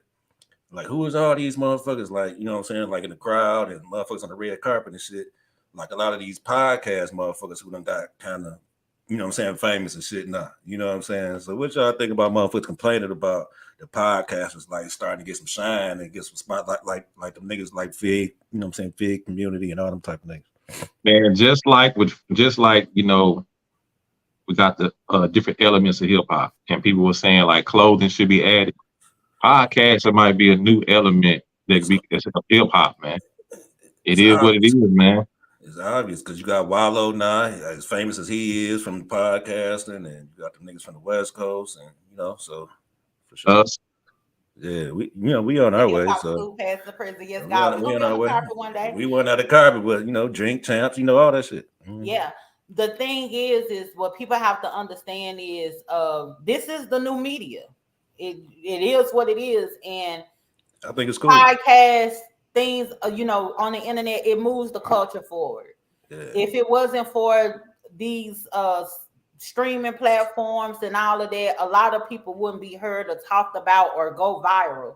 like, who is all these motherfuckers, like, you know what I'm saying, like in the crowd and motherfuckers on the red carpet and shit, like a lot of these podcast motherfuckers who done got kind of, you know what I'm saying, famous and shit now, you know what I'm saying? So what y'all think about motherfuckers complaining about the podcasters, like, starting to get some shine and get some spotlight, like them niggas like Fig, you know what I'm saying, Fig Community and all them type of things. Man, just like we got the different elements of hip hop, and people were saying like clothing should be added. Podcasting might be a new element that be hip hop, man. It is what it is, man. It's obvious because you got Wallow now, as famous as he is from podcasting, and you got the niggas from the West Coast, and so for sure. Yeah, we on our way. So past the prison, yes, God, we on our way. One day. We went out of carpet, but drink champs, all that shit. Mm-hmm. Yeah, the thing is what people have to understand is, this is the new media. It is what it is, and I think it's cool. Podcast things, on the internet, it moves the culture forward. Yeah. If it wasn't for these streaming platforms and all of that, a lot of people wouldn't be heard or talked about or go viral.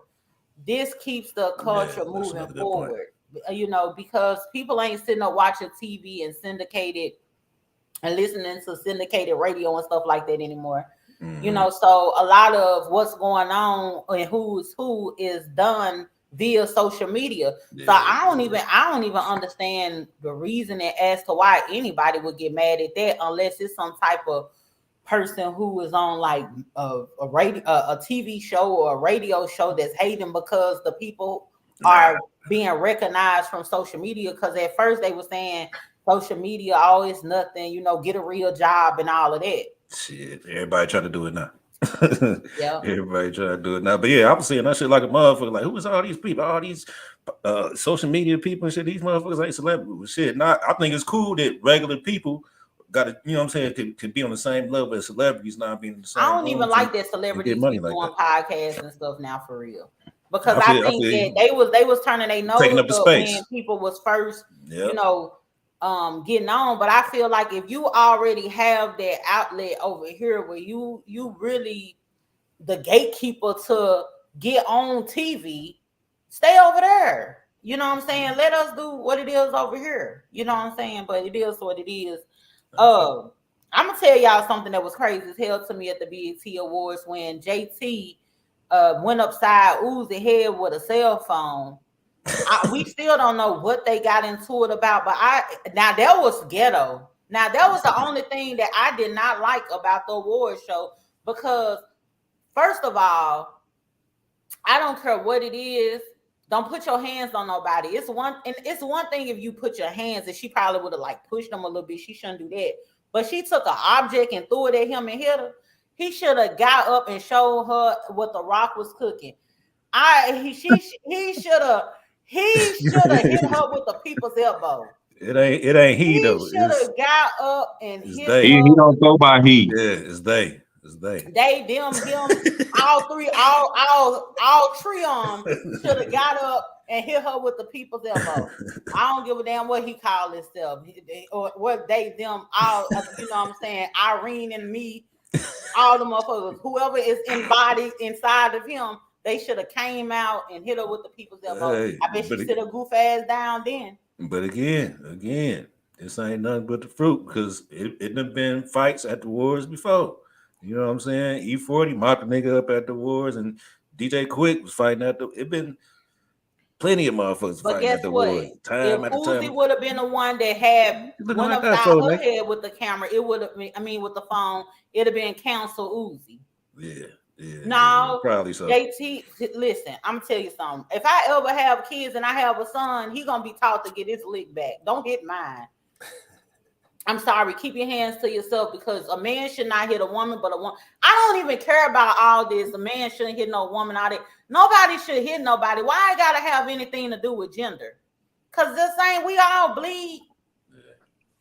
This keeps the culture moving forward, because people ain't sitting up watching TV and syndicated and listening to syndicated radio and stuff like that anymore. Mm-hmm. So a lot of what's going on and who's who is done via social media. Yeah. So I don't even understand the reasoning as to why anybody would get mad at that, unless it's some type of person who is on like a TV show or a radio show that's hating because the people are being recognized from social media. Because at first they were saying social media always nothing, get a real job and all of that. Shit, everybody trying to do it now. Yeah. Everybody trying to do it now. But yeah, I was saying that shit like a motherfucker. Like, who is all these people? All these social media people and shit. These motherfuckers ain't celebrities. Shit. Not. I think it's cool that regular people got to, you know what I'm saying, can be on the same level as celebrities, not being in the same. I don't even like that get celebrities money be like doing that. podcasts and stuff now for real. Because I I feel think that you. they was turning their nose Taking up the up space. when people was first, Yep. getting on. But I feel like if you already have that outlet over here where you really the gatekeeper to get on TV, stay over there. You know what I'm saying? Let us do what it is over here. You know what I'm saying? But it is what it is. I'm gonna tell y'all something that was crazy as hell to me at the BET Awards when JT went upside Uzi head with a cell phone. We still don't know what they got into it about, but now that was ghetto. Now that was the only thing that I did not like about the award show, because first of all, I don't care what it is. Don't put your hands on nobody. It's one thing if you put your hands, and she probably would have like pushed him a little bit. She shouldn't do that. But she took an object and threw it at him and hit her. He should have got up and showed her what the Rock was cooking. He should have hit her with the people's elbow. It ain't he though. He should have got up and hit her. He don't go by he. Yeah, it's they. They, them, him, all three of them should have got up and hit her with the people's elbow. I don't give a damn what he called himself or what them, all, you know what I'm saying? Irene and me, all the motherfuckers, whoever is embodied inside of him, they should have came out and hit her with the people's elbow. Hey, I bet she sit her goof ass down then. But again, this ain't nothing but the fruit, because it done been fights at the wars before. You know what I'm saying? E40 mopped the nigga up at the wars, and DJ Quick was fighting at the. It been plenty of motherfuckers fighting at the wars. Time if after time. Uzi would have been the one that had went upside her head with the camera, it would have been. I mean, with the phone, it'd have been Counsel Uzi. Yeah. No, probably so. JT, listen, I'm gonna tell you something. If I ever have kids and I have a son, he gonna be taught to get his lick back. Don't hit mine. I'm sorry, keep your hands to yourself, because a man should not hit a woman, but a woman. I don't even care about all this. A man shouldn't hit no woman, all that. Nobody should hit nobody. Why I gotta have anything to do with gender? Because this ain't, we all bleed.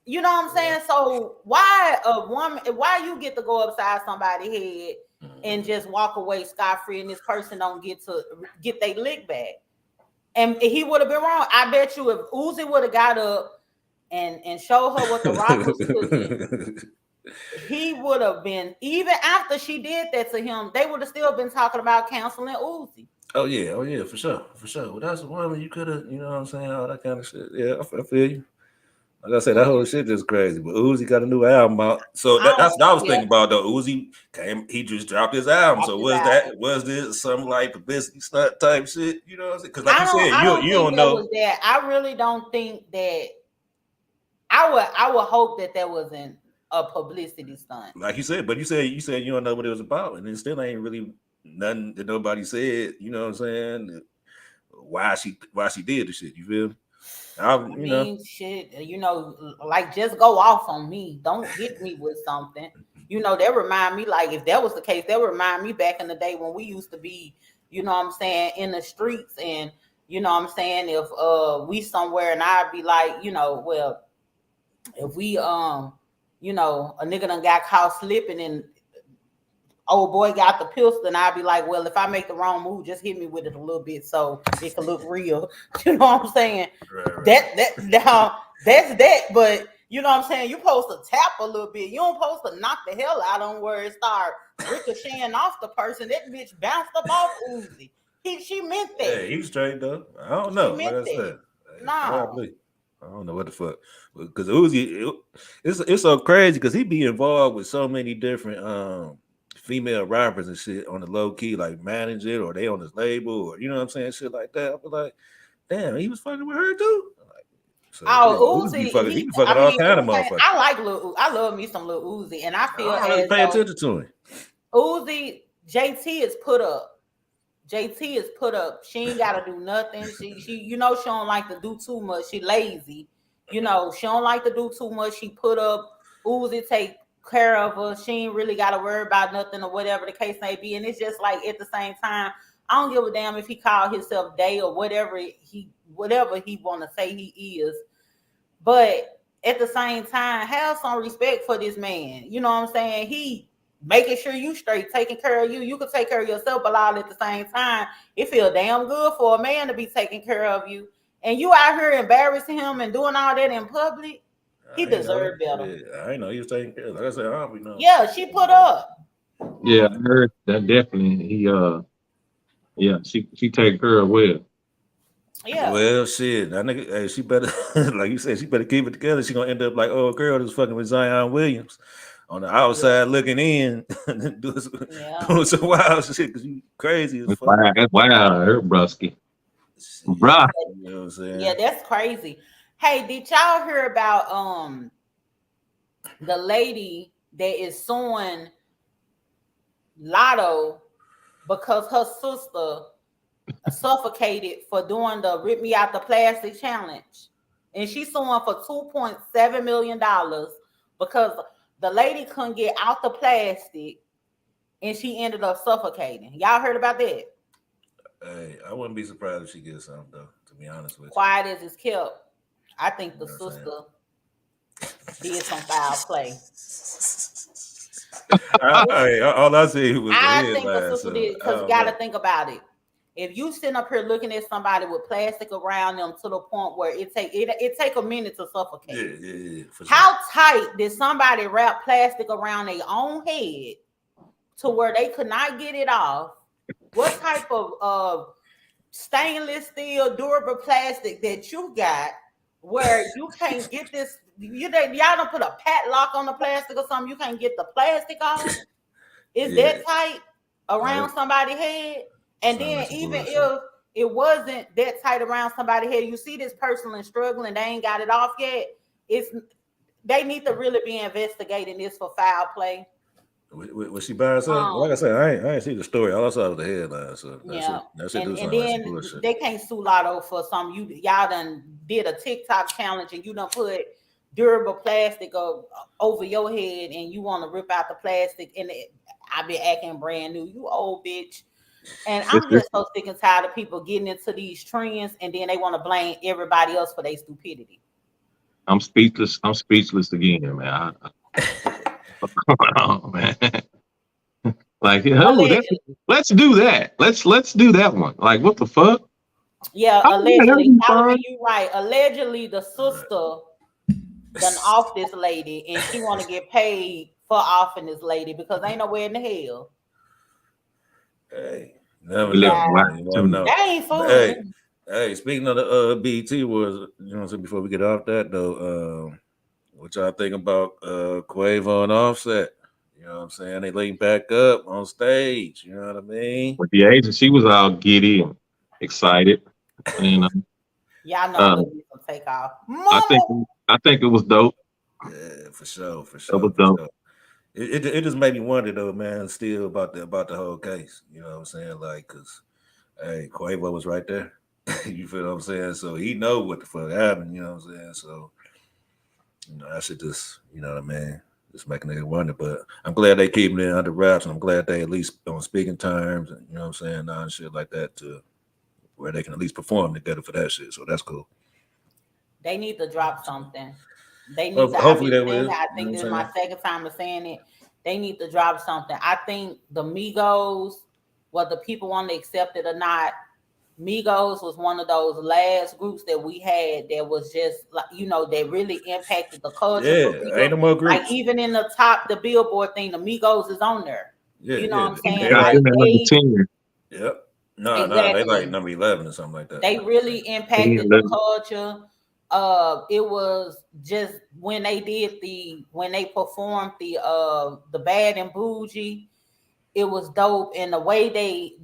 You know what I'm saying? So why a woman, why you get to go upside somebody's head and just walk away scot-free, and this person don't get to get their lick back? And he would have been wrong. I bet you if Uzi would have got up and show her what the Rock was cooking, he would have been, even after she did that to him, they would have still been talking about canceling Uzi. Oh yeah, for sure. Well, that's a woman, you could have, you know what I'm saying, all that kind of shit. Yeah, I feel you. Like I said, that whole shit is crazy. But Uzi got a new album out, so that's what I was thinking about though. Uzi he just dropped his album. So was this some like publicity stunt type shit? You know what I'm saying? Because like you said, you don't know. I really don't think that. I would hope that wasn't a publicity stunt. Like you said, but you said you don't know what it was about, and it still ain't really nothing that nobody said. You know what I'm saying? Why she did the shit? You feel? Shit, like, just go off on me. Don't hit me with something. That remind me, like, if that was the case, that remind me back in the day when we used to be, you know what I'm saying, in the streets, and you know what I'm saying, if we somewhere and I'd be like, well, if we a nigga done got caught slipping and old boy got the pistol, and I'd be like, well, if I make the wrong move, just hit me with it a little bit so it can look real. You know what I'm saying? Right. That's that. But you know what I'm saying? You supposed to tap a little bit. You don't supposed to knock the hell out on where it start ricocheting off the person. That bitch bounced up off Uzi. She meant that. Yeah, he was straight though. I don't know. Like I said, no. I don't know what the fuck, because Uzi, it's so crazy because he be involved with so many different female rappers and shit on the low key, like manage it, or they on his label, or you know what I'm saying, shit like that. I be like, damn, he was fucking with her too. Uzi, he be fucking all kind of motherfuckers. I love me some Lil Uzi, and I feel I pay attention to him. Uzi, JT is put up. She ain't gotta do nothing. She don't like to do too much. She lazy. You know, she don't like to do too much. She put up Uzi, take care of her. She ain't really got to worry about nothing or whatever the case may be. And it's just like at the same time, I don't give a damn if he called himself Day or whatever he want to say he is. But at the same time, have some respect for this man. You know what I'm saying? He making sure you straight, taking care of you. You can take care of yourself, but all at the same time, it feel damn good for a man to be taking care of you. And you out here embarrassing him and doing all that in public. He deserved better. Yeah, I know he was taking care of. Like I said, I don't know. Yeah, she put up. Yeah, I heard that definitely. Yeah, she take care of well. Yeah. Well, shit, that nigga, hey, she better, like you said, she better keep it together. She gonna end up like, oh, girl, this fucking with Zion Williams on the outside looking in, doing some wild shit because you crazy as fuck. That's wild, her brusky. Bruh. You know what I'm saying? Yeah, that's crazy. Hey, did y'all hear about the lady that is suing Lotto because her sister suffocated for doing the Rip Me Out the Plastic challenge? And she's suing for $2.7 million because the lady couldn't get out the plastic and she ended up suffocating. Y'all heard about that? Hey, I wouldn't be surprised if she gets something though, to be honest with you. Quiet as it's kept. I think the sister did some foul play. All I see was I think the sister did, because you got to think about it. If you sitting up here looking at somebody with plastic around them to the point where it take a minute to suffocate. Yeah, for sure. How tight did somebody wrap plastic around their own head to where they could not get it off? What type of stainless steel durable plastic that you got where you can't get this? Y'all don't put a padlock on the plastic or something. You can't get the plastic off. Is that tight around somebody's head? And then even if it wasn't that tight around somebody's head, you see this person is struggling, they ain't got it off yet. They need to really be investigating this for foul play. Was she by herself? Like I said, I ain't see the story. All I saw was the headline. So that shit and then like they can't sue Lotto for some. Y'all done did a TikTok challenge and you done put durable plastic over your head and you want to rip out the plastic and I've been acting brand new. You old bitch. And I'm just so sick and tired of people getting into these trends and then they want to blame everybody else for their stupidity. I'm speechless. I'm speechless again, man. Oh, man. Like, let's do that. Let's do that one. Like, what the fuck? Yeah, allegedly. You right. Allegedly, the sister done off this lady, and she want to get paid for offing this lady because ain't nowhere in the hell. Hey, never know. That ain't fooling. Hey, speaking of the BT was, you know what I'm saying, before we get off that though, what y'all think about Quavo and Offset? You know what I'm saying? They linked back up on stage, you know what I mean? With the agent, she was all giddy and excited. You know. Y'all know we gonna take off. I think it was dope. Yeah, for sure. It was dope. Sure. It just made me wonder though, man, still about the whole case. You know what I'm saying? Like, cause hey, Quavo was right there. You feel what I'm saying? So he know what the fuck happened, you know what I'm saying? So, you know, I should just, you know what I mean, just making it wonder. But I'm glad they keeping it under wraps, and I'm glad they at least on speaking terms, and you know what I'm saying, and shit like that, to where they can at least perform together for that shit. So that's cool. They need to drop something. They need to. Hopefully they will. I think this is my second time of saying it. They need to drop something. I think the Migos, whether people want to accept it or not, Migos was one of those last groups that we had that was just like, you know, that really impacted the culture. Yeah, ain't no more groups. Like even in the Billboard thing, the Migos is on there. Yeah, you know what I'm saying? Yep. No, they like number 11 or something like that. They really impacted the culture. It was just when they performed the Bad and Bougie, it was dope. And the way the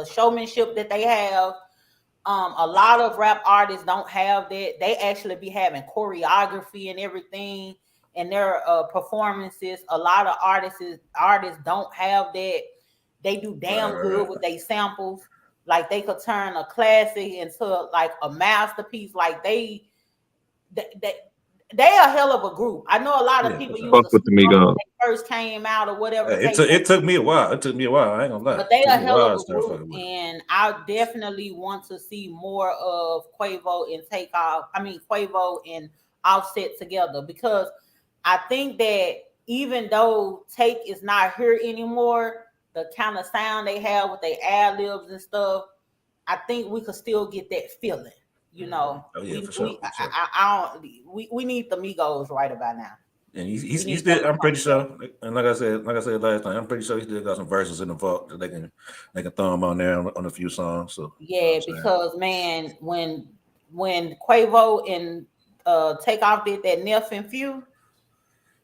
showmanship that they have, a lot of rap artists don't have that. They actually be having choreography and everything in their performances. A lot of artists don't have that. They do damn good with their samples. like they could turn a classic into like a masterpiece. Like they a hell of a group. I know a lot of people used to Fuck with the sleep on them when Migos. they first came out or whatever. It took me a while. It took me a while. I ain't gonna lie. But they It took a me hell while of to a start group, fucking with it. and I definitely want to see more of Quavo and Offset together, because I think that even though Take is not here anymore, the kind of sound they have with their ad libs and stuff, I think we could still get that feeling. You know, Oh yeah, for sure. we need the Migos right about now. And he's still. I'm pretty sure. And like I said last time, I'm pretty sure he still got some verses in the vault that they can throw him on there on a few songs. So yeah, because man, when Quavo and Takeoff did that Neff and Few,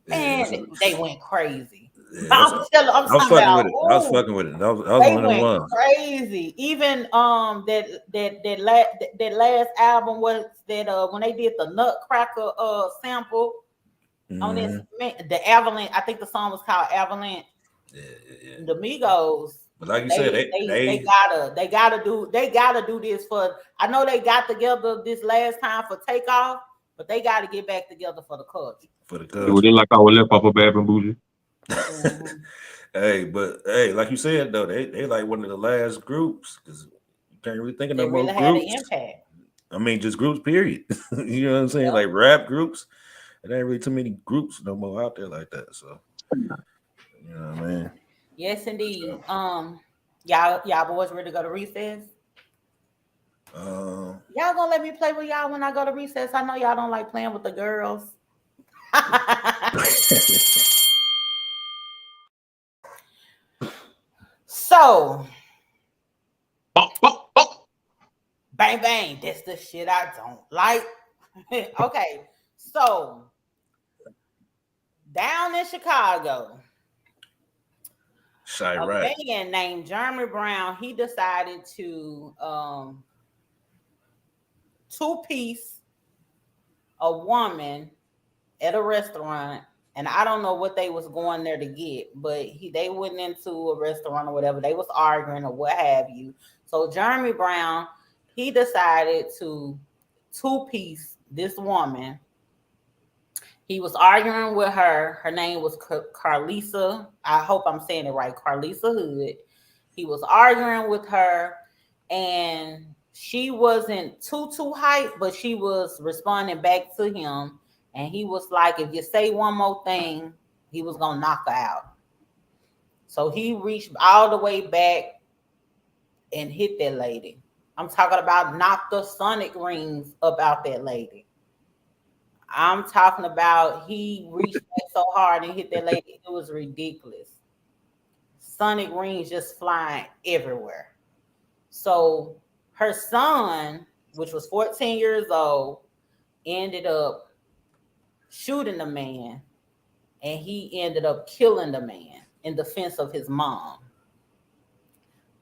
man, they went crazy. Yeah, I'm fucking with it. I was fucking with it. I was they one of them went ones. crazy. Even that last album was that when they did the Nutcracker sample on this, the Avalanche. I think the song was called Avalanche. Yeah. The Migos. But like you said, they gotta do this for. I know they got together this last time for Takeoff, but they got to get back together for the culture. Would they like our lip off of Bad and Bougie? Hey, like you said though, they like one of the last groups, because you can't really think of no more really groups. Had an impact. I mean, just groups, period. You know what I'm saying? Yep. Like rap groups. There ain't really too many groups no more out there like that. So, you know what I mean? Yes, indeed. Y'all boys ready to go to recess? Y'all gonna let me play with y'all when I go to recess? I know y'all don't like playing with the girls. So, bang bang. That's the shit I don't like. Okay, so down in Chicago, a man named Jeremy Brown, he decided to two-piece a woman at a restaurant, and I don't know what they was going there to get, but they went into a restaurant or whatever. They was arguing or what have you. So Jeremy Brown, he decided to two-piece this woman. He was arguing with her. Her name was Carlisa. I hope I'm saying it right. Carlisa Hood. He was arguing with her, and she wasn't too hyped, but she was responding back to him. And he was like, if you say one more thing, he was going to knock her out. So he reached all the way back and hit that lady. I'm talking about knocked the sonic rings up out that lady. I'm talking about he reached back so hard and hit that lady. It was ridiculous. Sonic rings just flying everywhere. So her son, which was 14 years old, ended up shooting the man, and he ended up killing the man in defense of his mom.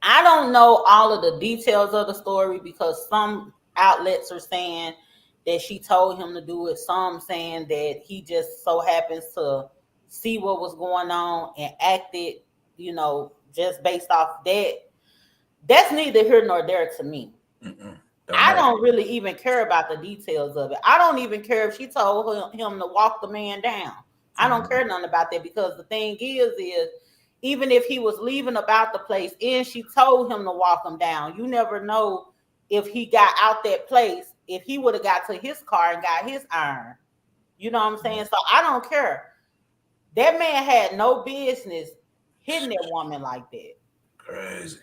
I don't know all of the details of the story, because some outlets are saying that she told him to do it. Some saying that he just so happens to see what was going on and acted, just based off that. That's neither here nor there to me. I don't really even care about the details of it. I don't even care if she told him to walk the man down. I don't care nothing about that, because the thing is even if he was leaving about the place and she told him to walk him down, you never know if he got out that place, if he would have got to his car and got his iron. You know what I'm saying? So I don't care. That man had no business hitting that woman like that. Crazy.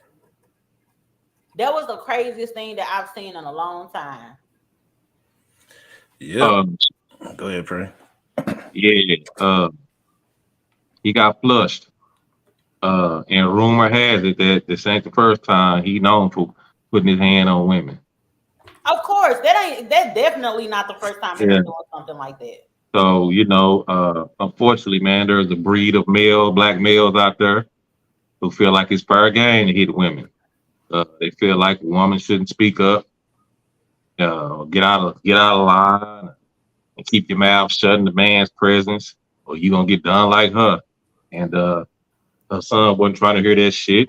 That was the craziest thing that I've seen in a long time. Yeah. Go ahead, Trey. Yeah. He got flushed. And rumor has it that this ain't the first time he known for putting his hand on women. Of course, that's definitely not the first time he's doing something like that. So, unfortunately, man, there's a breed of black males out there who feel like it's fair game to hit women. They feel like a woman shouldn't speak up. Get out of line and keep your mouth shut in the man's presence, or you gonna get done like her. And her son wasn't trying to hear that shit.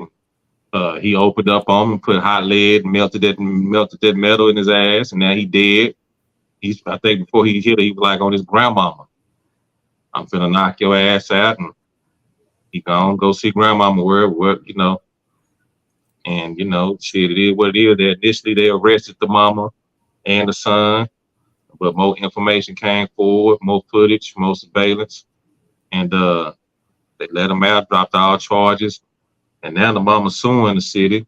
He opened up on him and put hot lead, melted that metal in his ass, and now he dead. I think before he hit her, he was like on his grandmama. I'm finna knock your ass out, and he gone go see grandmama where you know. And you know, shit, it is what it is. Initially they arrested the mama and the son, but more information came forward, more footage, more surveillance, and they let him out, dropped all charges, and now the mama's suing the city.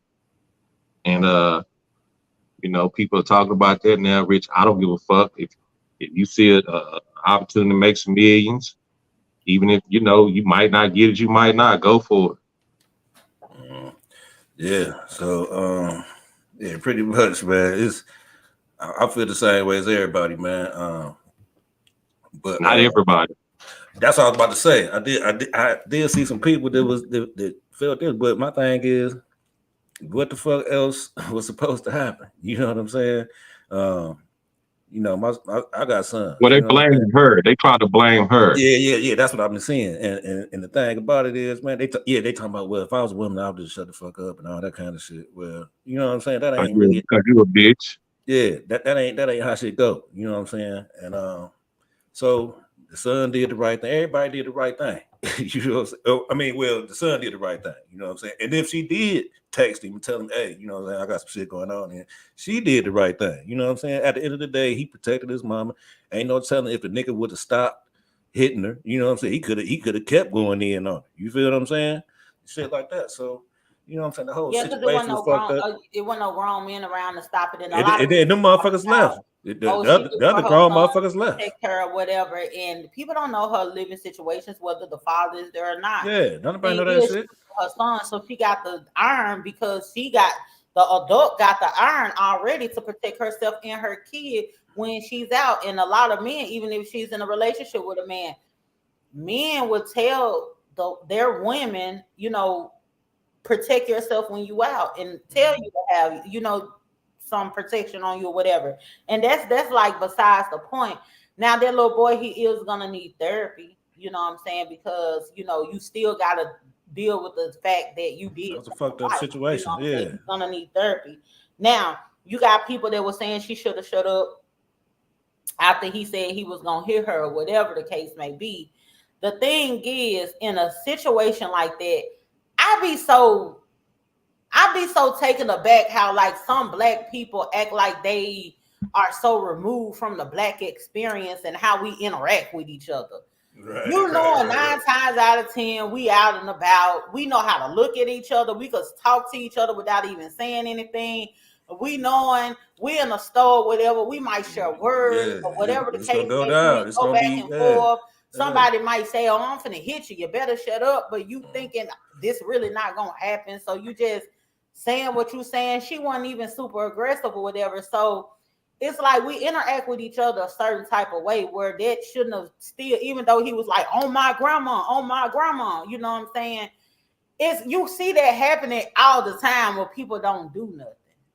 And you know, people are talking about that now. Rich, I don't give a fuck if you see an opportunity to make some millions, even if you know you might not get it, you might not go for it. Yeah. So yeah, pretty much, man. I feel the same way as everybody, man. But Not everybody. that's what I was about to say. I did see some people that felt this, but my thing is, what the fuck else was supposed to happen? You know what I'm saying? You know, I got sons. Well, they you know blame her. They try to blame her. Yeah. That's what I've been seeing. And the thing about it is, man, they talking about, well, if I was a woman, I would just shut the fuck up and all that kind of shit. Well, you know what I'm saying? That ain't really because you a bitch. Yeah, that ain't how shit go. You know what I'm saying? And so the son did the right thing. Everybody did the right thing. You know what I'm saying? Oh, I mean, well, the son did the right thing. You know what I'm saying? And if she did text him and tell him, hey, you know what I'm saying, I got some shit going on here, she did the right thing. You know what I'm saying? At the end of the day, he protected his mama. Ain't no telling if the nigga would have stopped hitting her. You know what I'm saying? He could have kept going in on her. You feel what I'm saying? Shit like that. So, you know what I'm saying? The whole situation was fucked up. It wasn't no grown men around to stop it. And then them motherfuckers left. The other grown motherfuckers left. Take her or whatever. And people don't know her living situations, whether the father is there or not. Yeah, nobody know that shit. Her son, so she got the iron because the adult got the iron already to protect herself and her kid when she's out. And a lot of men, even if she's in a relationship with a man, men would tell their women, you know, protect yourself when you out and tell you to have, you know, some protection on you or whatever. And that's like besides the point. Now that little boy, he is gonna need therapy, you know what I'm saying? Because, you know, you still gotta deal with the fact that you did. That's a fucked up situation. You know, yeah. he's gonna need therapy. Now, you got people that were saying she should have shut up after he said he was gonna hit her or whatever the case may be. The thing is, in a situation like that, I be so taken aback how like some black people act like they are so removed from the black experience and how we interact with each other. Right, you know, 9 times out of 10, we out and about. We know how to look at each other. We could talk to each other without even saying anything. We knowing we in a store, whatever. We might share words or whatever the case may be. Go back and forth. Somebody might say, "Oh, I'm finna hit you. You better shut up." But you thinking this really not gonna happen, so you just saying what you saying. She wasn't even super aggressive or whatever. So it's like we interact with each other a certain type of way where that shouldn't have still, even though he was like, "Oh my grandma," you know what I'm saying? You see that happening all the time where people don't do nothing,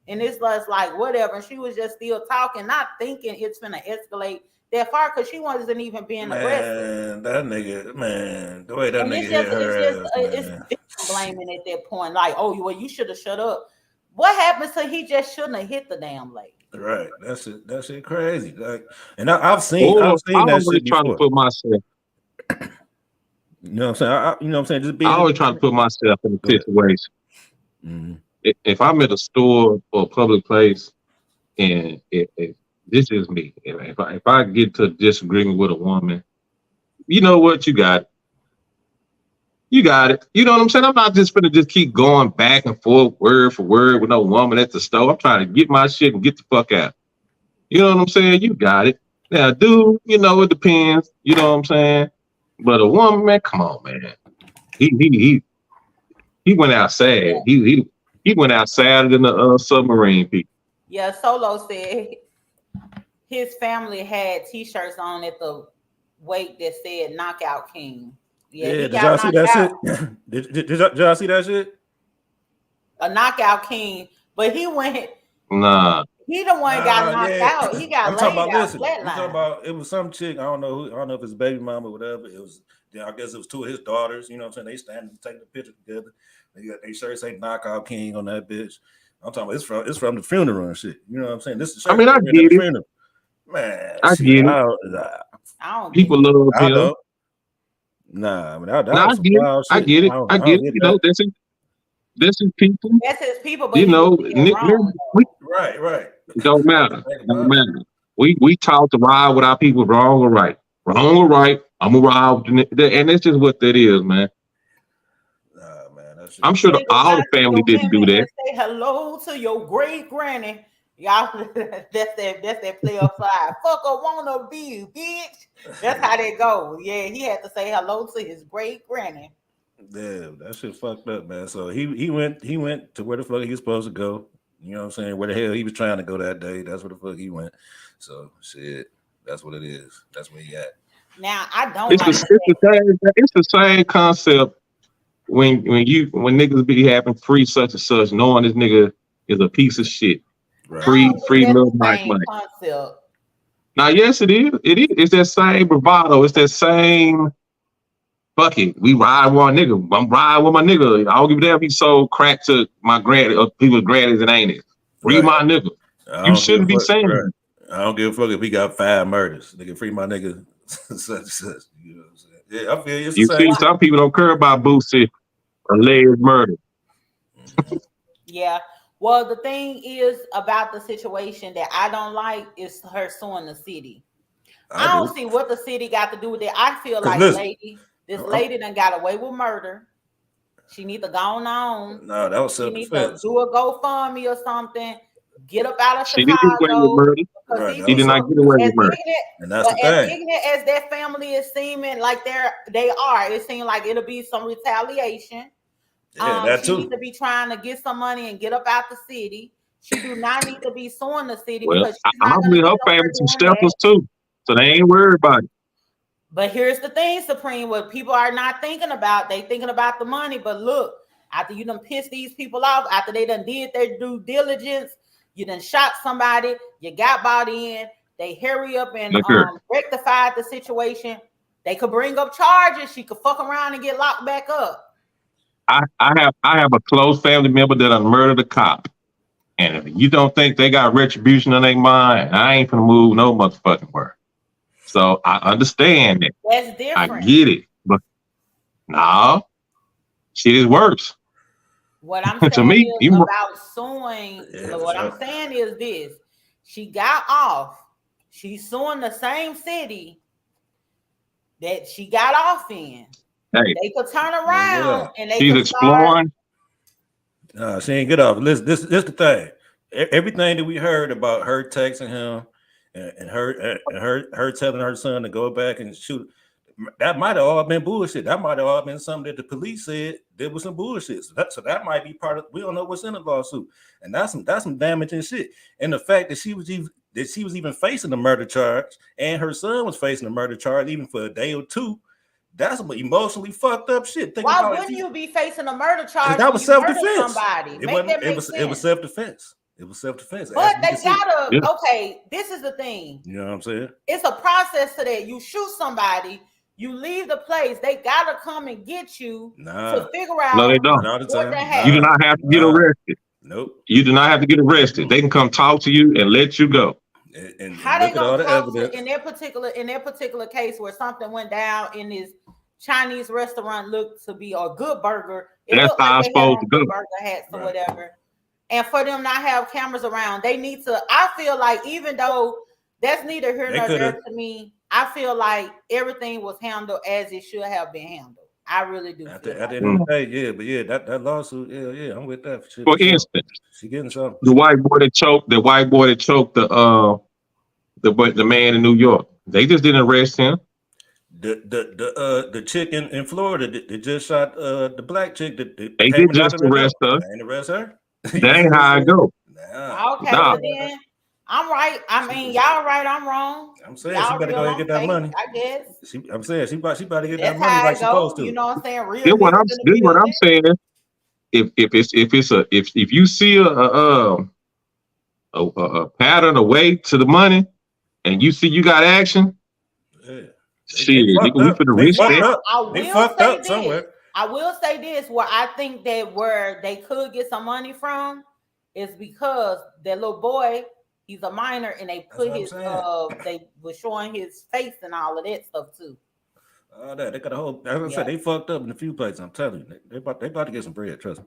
and it's just like whatever. And she was just still talking, not thinking it's gonna escalate that far because she wasn't even being aggressive. That nigga, man, the way that nigga hit her ass, it's blaming at that point. Like, oh, you should have shut up. What happens to he just shouldn't have hit the damn lady? Right, that shit crazy. Like, and I've seen that shit before. Trying to put myself. You know what I'm saying? You know what I'm saying? Just being. I always try to put myself in a situation. Mm-hmm. If I'm at a store or a public place, and if this is me. If I get to disagreement with a woman, you know what? You got it. You got it. You know what I'm saying? I'm not just gonna just keep going back and forth, word for word, with no woman at the store. I'm trying to get my shit and get the fuck out. You know what I'm saying? You got it. Now, dude, you know, it depends. You know what I'm saying? But a woman, man, come on, man. He went outside. He went outside in the submarine, people. Yeah, Solo said his family had T-shirts on at the wake that said "Knockout King." Yeah, did y'all see that shit? Did y'all see that shit? A knockout king, but he went. Nah. He the one got knocked yeah. out. He got I'm talking laid about. out, Listen, you talking flatline. about it was some chick. I don't know. I don't know if it's baby mama or whatever. It was. Yeah, I guess it was two of his daughters. You know what I'm saying? They standing taking the picture together. They got they shirts say "Knockout King" on that bitch. I'm talking about it's from the funeral and shit. You know what I'm saying? This is the I shirt mean, they I wearing at get the it. funeral. Man, I shit, get it. I don't get People it. love I him. don't. Nah, I mean that No, I was some get it. wild I shit. get it. I I don't get it. get You that. know, that's his people. That's his people, but You he know, was still wrong. Right. it don't matter. Think Don't about it. matter. We taught to ride with our people, wrong or right. Wrong or right. I'm gonna ride with and that's just what that is, man. Nah, man, that shit I'm was sure Say all the goodbye to family your didn't do mammy that. and say hello to your great granny. Y'all, that's that play upside. Fuck a wanna be, bitch. That's how they go. Yeah, he had to say hello to his great granny. Yeah, that shit fucked up, man. So he went to where the fuck he was supposed to go. You know what I'm saying? Where the hell he was trying to go that day. That's where the fuck he went. So shit, that's what it is. That's where he at. Now I don't It's like the same concept when niggas be having free such and such, knowing this nigga is a piece of shit. Right. I don't Free think that's little the Mike same money. concept. Now, yes, it is. It is. It's that same bravado. It's that same bucket. We ride with our nigga. I'm riding with my nigga. I don't give a damn if he sold crack to my granny or people's grannies and ain't it. Free Right. my nigga. I You don't give a shouldn't be fuck. saying Right. that. I don't give a fuck if he got 5 murders. Nigga, free my nigga. such and such. You know what I'm saying? Yeah, I feel you. It's the You same see, shit. some people don't care about Boosie alleged murder. Yeah. Well, the thing is about the situation that I don't like is her suing the city. I don't see what the city got to do with it. I feel like listen, this lady done got away with murder. She need to go on. No, that was She need to self-defense. do a GoFundMe or something. Get up out of She didn't get away with Chicago. murder. Because Right, these that He was did not people, get away as with murder. ignorant, And that's but the as thing. ignorant as that family is seeming like they are, it seems like it'll be some retaliation. Yeah, that She needs too. to be trying to get some money and get up out the city. She do not need to be suing the city Well, because she's not I'm going to with get her nowhere family some doing that. steppers too. So they ain't worried about it. But here's the thing, Supreme, what people are not thinking about. They thinking about the money. But look, after you done pissed these people off, after they done did their due diligence, you done shot somebody, you got bought in, they hurry up and Look here. rectified the situation. They could bring up charges. She could fuck around and get locked back up. I have a close family member that done murdered a cop. And if you don't think they got retribution on their mind, I ain't gonna move no motherfucking word. So I understand that. That's I different. get it. But no, shit is worse. What I'm To saying me, is about suing. Yeah, What for I'm sure. saying is this. She got off. She's suing the same city that she got off in. hey, They could turn around and they she's could start. exploring. She ain't get off. Listen, this the thing. Everything that we heard about her texting him and her telling her son to go back and shoot, that might have all been bullshit. That might have all been something that the police said there was some bullshit. So that might be part of. We don't know what's in the lawsuit, and that's some damaging shit. And the fact that she was even facing a murder charge, and her son was facing a murder charge even for a day or two. That's some emotionally fucked up shit. Why wouldn't you be facing a murder charge? That was self-defense. Somebody. It was self-defense. It was self-defense. But they gotta. Yeah. Okay, this is the thing. You know what I'm saying? It's a process to that. You shoot somebody, you leave the place. They gotta come and get you to figure out. No, they don't. Not all the what time. the You hell. do not have to get arrested. Nope. You do not have to get arrested. They can come talk to you and let you go. And How they look at all gonna the talk evidence. to, in their particular case where something went down in this Chinese restaurant looked to be a good burger. It That's looked how like it's they had supposed on to go. good burger hats or Right. whatever. And for them not have cameras around, they need to. I feel like even though that's neither here nor there to me, I feel like everything was handled as it should have been handled. I really do. At the end of the day, yeah, but yeah, that lawsuit, yeah, I'm with that. For instance, she getting something. the white boy that choked the man in New York. They just didn't arrest him. The chick in Florida that just shot the black chick that They did just arrest her. They ain't arrest her. That ain't how I go. Nah. Okay, Nah. but then I'm right. I mean, y'all right. I'm wrong. I'm saying Y'all she better go real ahead and get on that money. I guess. I'm saying she better get That's that money how like it she's supposed go. to. You know what I'm saying? Real This what niggas I'm. in the This what I'm building. saying. If you see a pattern, a way to the money, and you see you got action, Yeah. shit, They fucked nigga, we up. finna They reach fucked there. up. I They will fucked say up this. somewhere. I will say this, where I think that where they could get some money from is because that little boy, he's a minor, and they put his they were showing his face and all of that stuff too. All that they got a whole. As I said, they fucked up in a few places. I'm telling you, they about to get some bread. Trust me.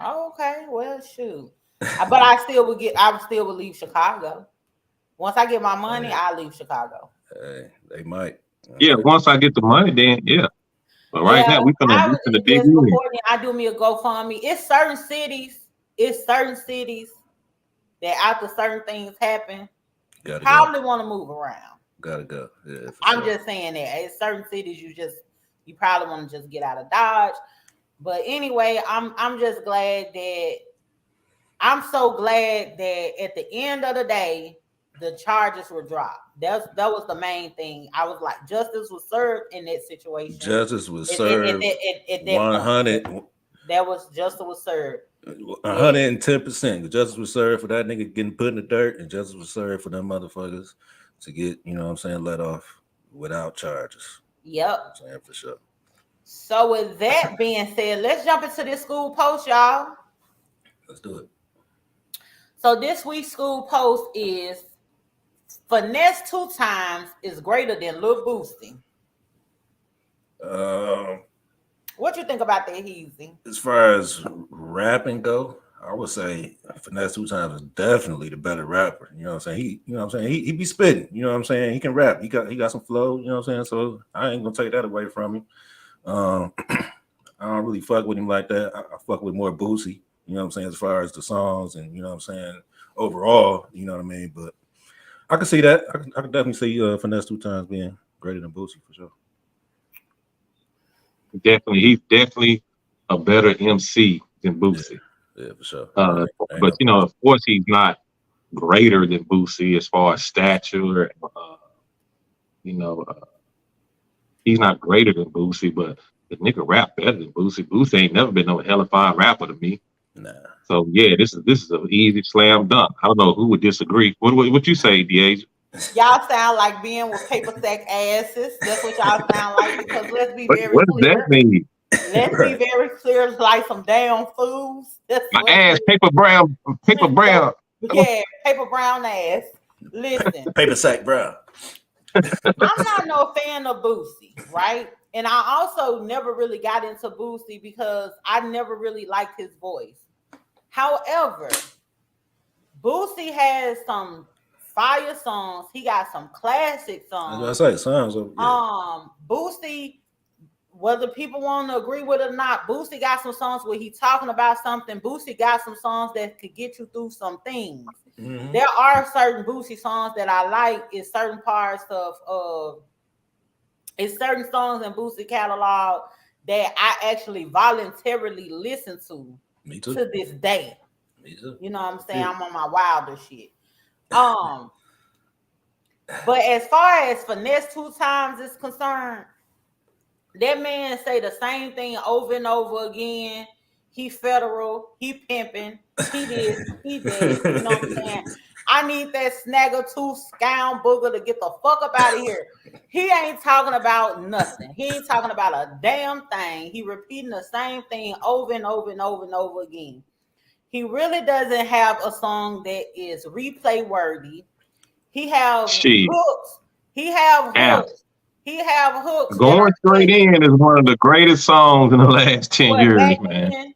Okay, well, shoot, but I still would leave Chicago. Once I get my money, I leave Chicago. They might. Yeah, once I get the money, then yeah. But right now, we finna dig just in. before then, I do me a GoFundMe. It's certain cities that after certain things happen, probably want to move around. Gotta go. Yeah, I'm just saying that. It's certain cities you probably want to just get out of Dodge. But anyway, I'm just glad that I'm so glad that at the end of the day, the charges were dropped. That was the main thing. I was like, justice was served in that situation. Justice was served. At that 100. point. That was justice was served. 110%. Justice was served for that nigga getting put in the dirt, and justice was served for them motherfuckers to get, let off without charges. Yep. I'm saying for sure. So with that being said, let's jump into this school post, y'all. Let's do it. So this week's school post is finesse 2 times is greater than Lil Boosie. What you think about that, Heezy? As far as rapping go, I would say Finesse 2 times is definitely the better rapper. You know what I'm saying? He be spitting. You know what I'm saying? He can rap. He got some flow. You know what I'm saying? So I ain't gonna take that away from him. I don't really fuck with him like that. I fuck with more Boosie. You know what I'm saying? As far as the songs and you know what I'm saying overall. You know what I mean? But I can see that. I can definitely see Finesse 2 times being greater than Boosie for sure. He's definitely a better MC than Boosie. Yeah, for sure. But of course, he's not greater than Boosie as far as stature. He's not greater than Boosie, but the nigga rap better than Boosie. Boosie ain't never been no hellified rapper to me. Nah. So yeah, this is an easy slam dunk. I don't know who would disagree. What you say, DH? Y'all sound like being with paper sack asses. That's what y'all sound like. Because let's be very what clear. Does that mean? Let's be very clear, like some damn fools. That's my ass, paper brown. Yeah, paper brown ass. Listen, paper sack brown. I'm not no fan of Boosie, right? And I also never really got into Boosie because I never really liked his voice. However, Boosie has some fire songs. He got some classic songs. I say songs. Yeah. Boosie, whether people want to agree with it or not, Boosie got some songs where he's talking about something. Boosie got some songs that could get you through some things. Mm-hmm. There are certain Boosie songs that I like. It's certain parts of it's certain songs in Boosie catalog that I actually voluntarily listen to. Me too. To this day. Me too. You know what I'm saying? Yeah. I'm on my wilder shit. But as far as Finesse 2 times is concerned, that man say the same thing over and over again. He federal, he pimping, he did, he did. You know what I'm saying? I need that snagger tooth scound booger to get the fuck up out of here. He ain't talking about nothing. He ain't talking about a damn thing. He repeating the same thing over and over and over and over again. He really doesn't have a song that is replay worthy. He have hooks. He have hooks. He have hooks. Going Straight In is one of the greatest songs in the last 10 years, man.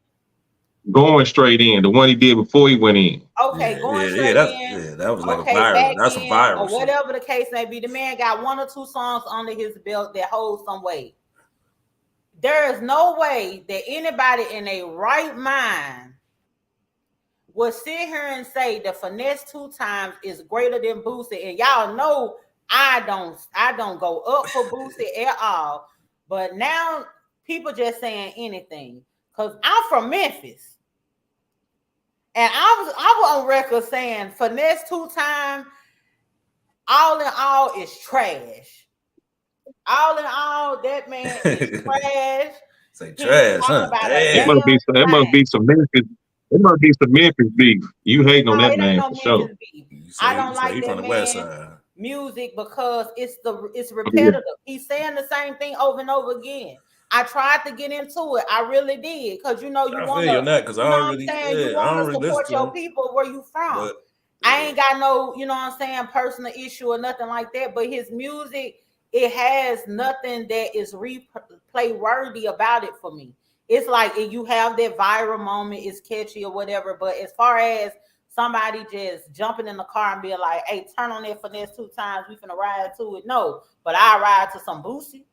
Going Straight In, the one he did before he went in. Okay, Going Straight In. Yeah, that was like a viral. That's a viral. Or whatever the case may be. The man got 1 or 2 songs under his belt that hold some weight. There is no way that anybody in a right mind would sit here and say the Finesse 2 times is greater than Boosie. And y'all know I don't go up for Boosie at all. But now people just saying anything. Because I'm from Memphis. And I was on record saying Finesse 2 times, all in all, is trash. All in all, that man is trash. Say trash, huh? It must be some It must be some Memphis beef. You hating on No, that it ain't man no for sure. Memphis beef. You I say, don't like he from that the west man side. music because it's Yeah. repetitive. He's saying the same thing over and over again. I tried to get into it. I really did. Cause you I feel want you to, on that because you I know don't what I'm really, saying? You I want don't to really support listen to your him. people where you from. But I ain't got no, you know what I'm saying, personal issue or nothing like that. But his music, it has nothing that is replay worthy about it for me. It's like if you have that viral moment, it's catchy or whatever. But as far as somebody just jumping in the car and being like, "Hey, turn on that finesse 2 times, we finna ride to it." No, but I ride to some Boosie.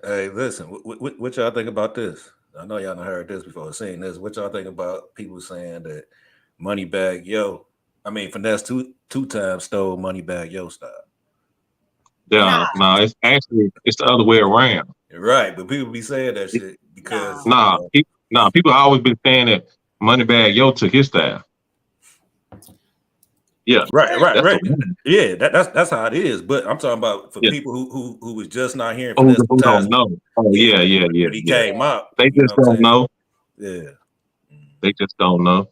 hey, listen, what y'all think about this? I know y'all done heard this before, seen this. What y'all think about people saying that Moneybag Yo, Finesse two times stole Moneybag Yo style? Nah, No, it's the other way around. Right, but people be saying that shit because nah. People always been saying that Moneybag Yo took his style. Yeah, that's right. the one. Yeah, that's how it is. But I'm talking about for Yeah. people who was just not hearing Finesse two Who times. don't know? Oh Yeah, yeah. when he came out, They you know just what I'm don't saying? know. Yeah. They just don't know.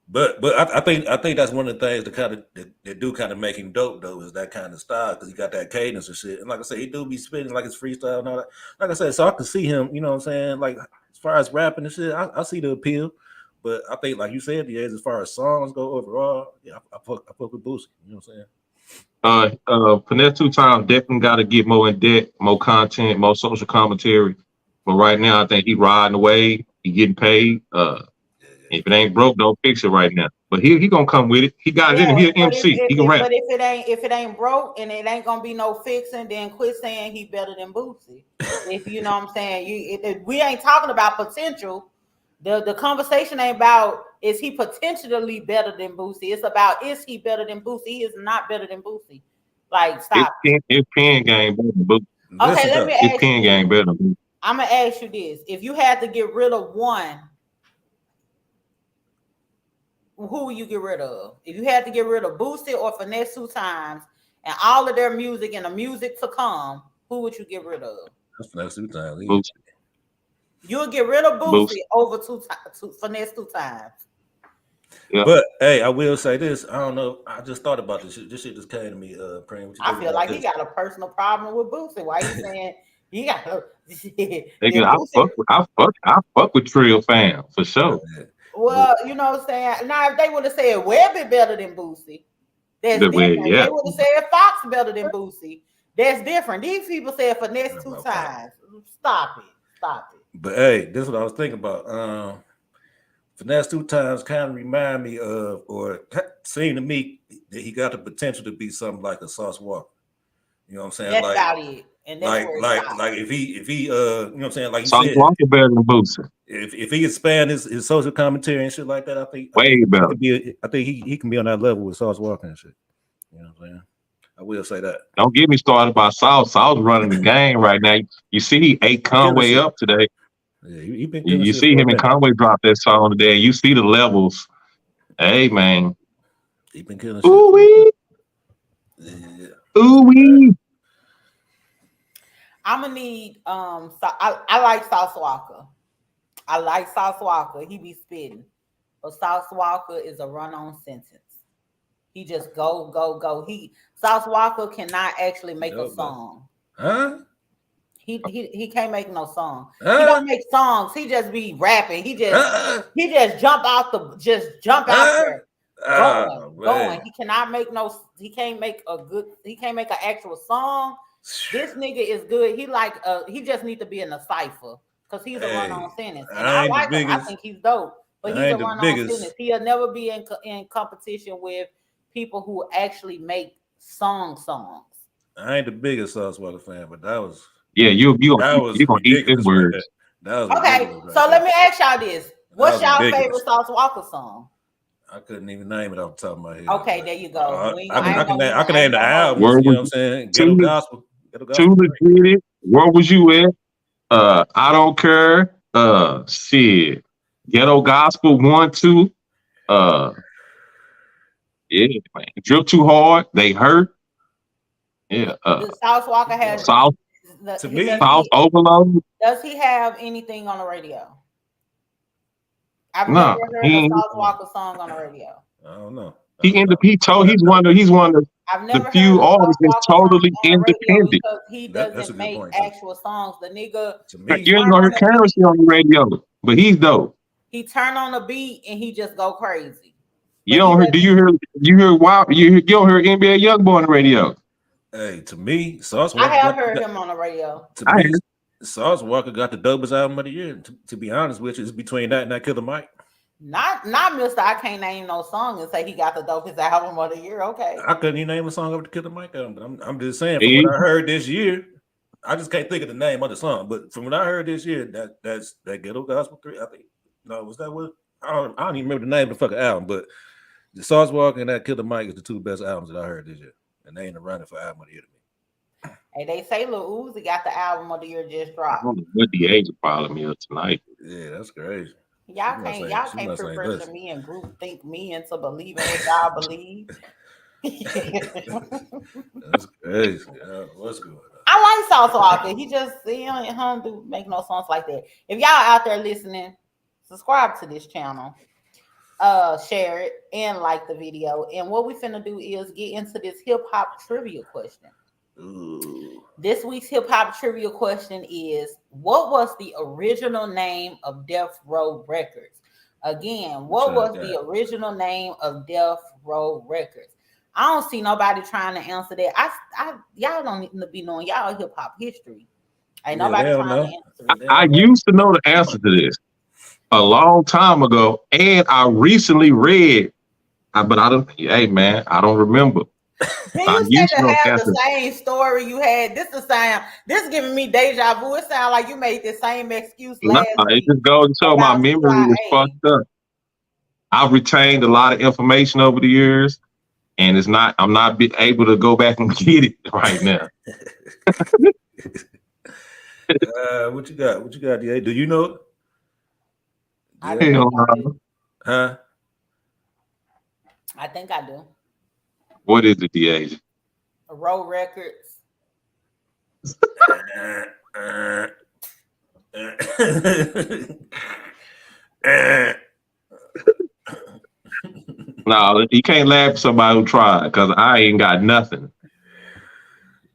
But I think that's one of the things that do kind of make him dope though is that kind of style because he got that cadence and shit. And like I said, he do be spitting like his freestyle and all that. Like I said, so I can see him. You know what I'm saying? Like as far as rapping and shit, I see the appeal. But I think, like you said, yeah, as far as songs go overall, yeah, I fuck with Boosie. You know what I'm saying? Finesse 2 times definitely got to get more in depth, more content, more social commentary. But right now, I think he riding the wave. He getting paid. If it ain't broke, don't fix it right now. But he gonna come with it. He got it in him. He an But MC. He can rap. if it ain't broke and it ain't gonna be no fixing, then quit saying he better than Boosie. If you know what I'm saying, we ain't talking about potential. The conversation ain't about is he potentially better than Boosie. It's about is he better than Boosie. He is not better than Boosie. Like stop. His pen game better than Boosie. Okay, Listen let me though, His ask pen you game this. better than Boosie. I'm gonna ask you this: if you had to get rid of one, who would you get rid of? If you had to get rid of Boosie or Finesse 2 times and all of their music and the music to come, who would you get rid of? that's Finesse two times. Boosie. You would get rid of Boosie Boosie. over Finesse 2 times. Yeah. But hey, I will say this. I don't know. I just thought about this shit. This shit just came to me. Praying. What you I think feel about like this? he got a personal problem with Boosie. Why you saying he got a Nigga, Boosie? I fuck with Trill fam for sure. Well, you know what I'm saying? Now, if they would have said Webby better than Boosie, that's The way, different. If yeah. they would have said Fox better than Boosie, that's different. These people said Finesse 2 times. Stop it. But hey, this is what I was thinking about. Finesse two times kind of remind me of, or seemed to me that he got the potential to be something like a Sauce Walker. You know what I'm saying? That's about it. And that's where it stops. Like if he you know what I'm saying? Like you Sauce said, Walker better than Boosie. if he expand his social commentary and shit like that, I think Way better. he can be on that level with Sauce Walker and shit. You know what I'm saying? I will say that. Don't get me started about Sauce. Sauce running the game right now. You see, he ate Conway up today. Yeah, he been You, killing you shit see for a him and minute. Conway drop that song today. You see the levels. Hey man. He been killing shit. Ooh wee. Yeah. Ooh wee. I'm gonna need so I like Sauce Walker. I like Sauce Walker. He be spitting. But Sauce Walker is a run-on sentence. He just go. Sauce Walker cannot actually make a song. Huh? He can't make no song. He Huh? don't make songs. He just be rapping. He just jump out there. Going. He cannot make he can't make an actual song. This nigga is good. He just need to be in a cipher because he's a run-on sentence. And I like him. I think he's dope. But he's a run-on sentence. He'll never be in competition with people who actually make songs. I ain't the biggest Sauce Walker fan, but that was You gonna eat them ridiculous right words. there. That was Okay, ridiculous so right let me ask y'all this. What's was y'all ridiculous. favorite Sauce Walker song? I couldn't even name it off the top of my head. Okay, there you go. I can name the albums. Where You know was what I'm saying? Too Gospel. legit? Where was you at? I don't care. Shit. Ghetto Gospel 1, 2. Yeah, man. Drip Too Hard. They hurt. Yeah. Sauce Walker has South To me, Overload. does he have anything on the radio? I've never No, heard he a ain't. Sauce Walker song on the radio. I don't know. He's one of I've the never heard few a Sauce artists that's Walker song totally on the radio independent. because he That's a doesn't good make point too. actual songs. The nigga, To Like, me, you ain't gonna hear Currency on the radio, but he's dope. he turn on the beat and he just go crazy. You But he don't hear? Do you hear Wild? You don't hear NBA YoungBoy on the radio? hey, to me, Sauce I Walker. have heard him on the radio. To I me, hear. Sauce Walker got the dopest album of the year. To be honest with you, it's between that and that Killer Mike. Not Mr. I can't name no song and say he got the dopest album of the year. Okay. I couldn't even name a song of the Killer Mike album, but I'm just saying from See? what I heard this year, I just can't think of the name of the song. But from what I heard this year, that's that Ghetto Gospel 3. I think was that what I don't even remember the name of the fucking album, but the Sauce Walker and that Killer Mike is the two best albums that I heard this year. And they ain't running for album of the year to me. Hey, they say Lil Uzi got the album of the year just I dropped. don't know what the age of problem is tonight. Yeah, that's crazy. Y'all can't pressure me and group think me into believing what y'all believe. That's crazy. Yeah, what's going on? I like Sauce Walker. He don't do make no songs like that. If y'all out there listening, subscribe to this channel, share it, and like the video. And what we finna do is get into this hip hop trivia question. Ooh. This week's hip hop trivia question is: what was the original name of Death Row Records? Again, what was the original name of Death Row Records? I don't see nobody trying to answer that. Y'all don't need to be knowing y'all hip hop history. Ain't nobody trying to answer it. I used to know the answer to this a long time ago, and I recently read, but I don't. Hey man, I don't remember. Then you said to have the same story you had. This is giving me deja vu. It sounds like you made the same excuse last week. It just goes to show my memory is fucked up. I've retained a lot of information over the years, and I'm not able to go back and get it right now. What you got? What you got, DA? Do you know it? I do. Huh? I think I do. What is it, DA? Row Records. No, you can't laugh at somebody who tried because I ain't got nothing.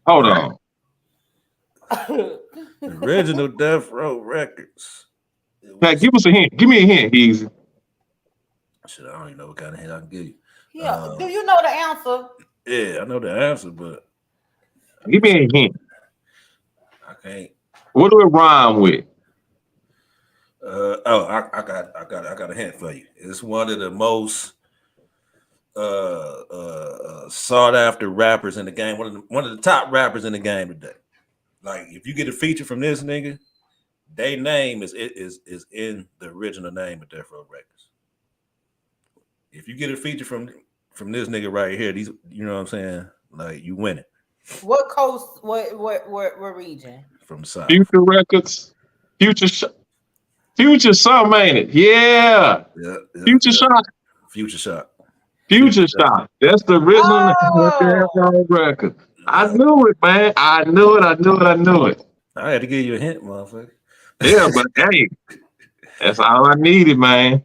Hold on. Original Death Row Records. Hey, give us a hint. Give me a hint, Easy. Shit, I don't even know what kind of hint I can give you. Yeah. Do you know the answer? Yeah, I know the answer, but give me a hint. I can't. What do it rhyme with? I got a hint for you. It's one of the most sought after rappers in the game. One of the top rappers in the game today. Like, if you get a feature from this nigga, their name is in the original name of Death Row Records. If you get a feature from this nigga right here, these, you know what I'm saying? Like, you win it. What coast? What region? From the South. Future Records. Future something, ain't it? Yeah. Future Shock. Future Shock. Future Shock. That's the original record. I knew it, man. I knew it. I had to give you a hint, motherfucker. Yeah, but hey, that's all I needed, man.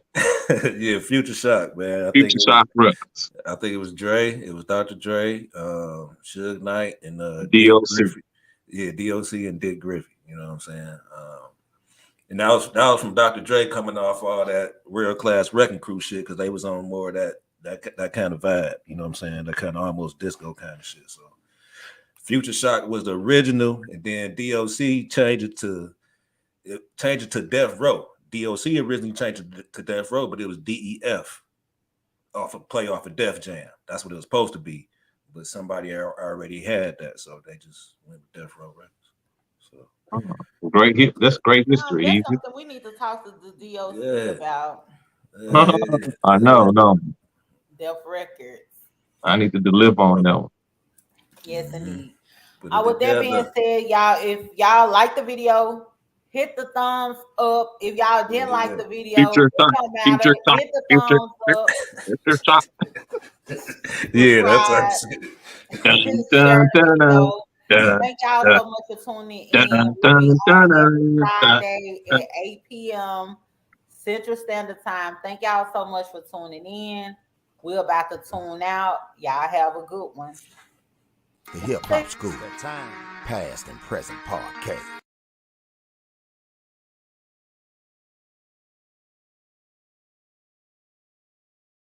Yeah, Future Shock, man. Future Shock Records. I think it was Dre. It was Dr. Dre, Suge Knight, and DOC. Yeah, DOC and Dick Griffey. You know what I'm saying? And that was from Dr. Dre coming off all that real class Wrecking Crew shit, because they was on more of that kind of vibe. You know what I'm saying? That kind of almost disco kind of shit. So Future Shock was the original, and then DOC changed it to Death Row. DOC originally changed it to Death Row, but it was DEF off of Def Jam. That's what it was supposed to be, but somebody already had that, so they just went with Death Row Records. So great, that's great history. That's something we need to talk to the DOC about. I know, no. Def Records. I need to deliver on that one. Yes, indeed. With that being said, y'all, if y'all like the video, hit the thumbs up. If y'all didn't like the video, Future it don't matter. Hit the thumbs up. Future Shock. Yeah, that's Thank y'all so much for tuning in. We'll be on every Friday at 8 p.m. Central Standard Time. Thank y'all so much for tuning in. We're about to tune out. Y'all have a good one. The Hip Hop School, That time. Past and Present Podcast.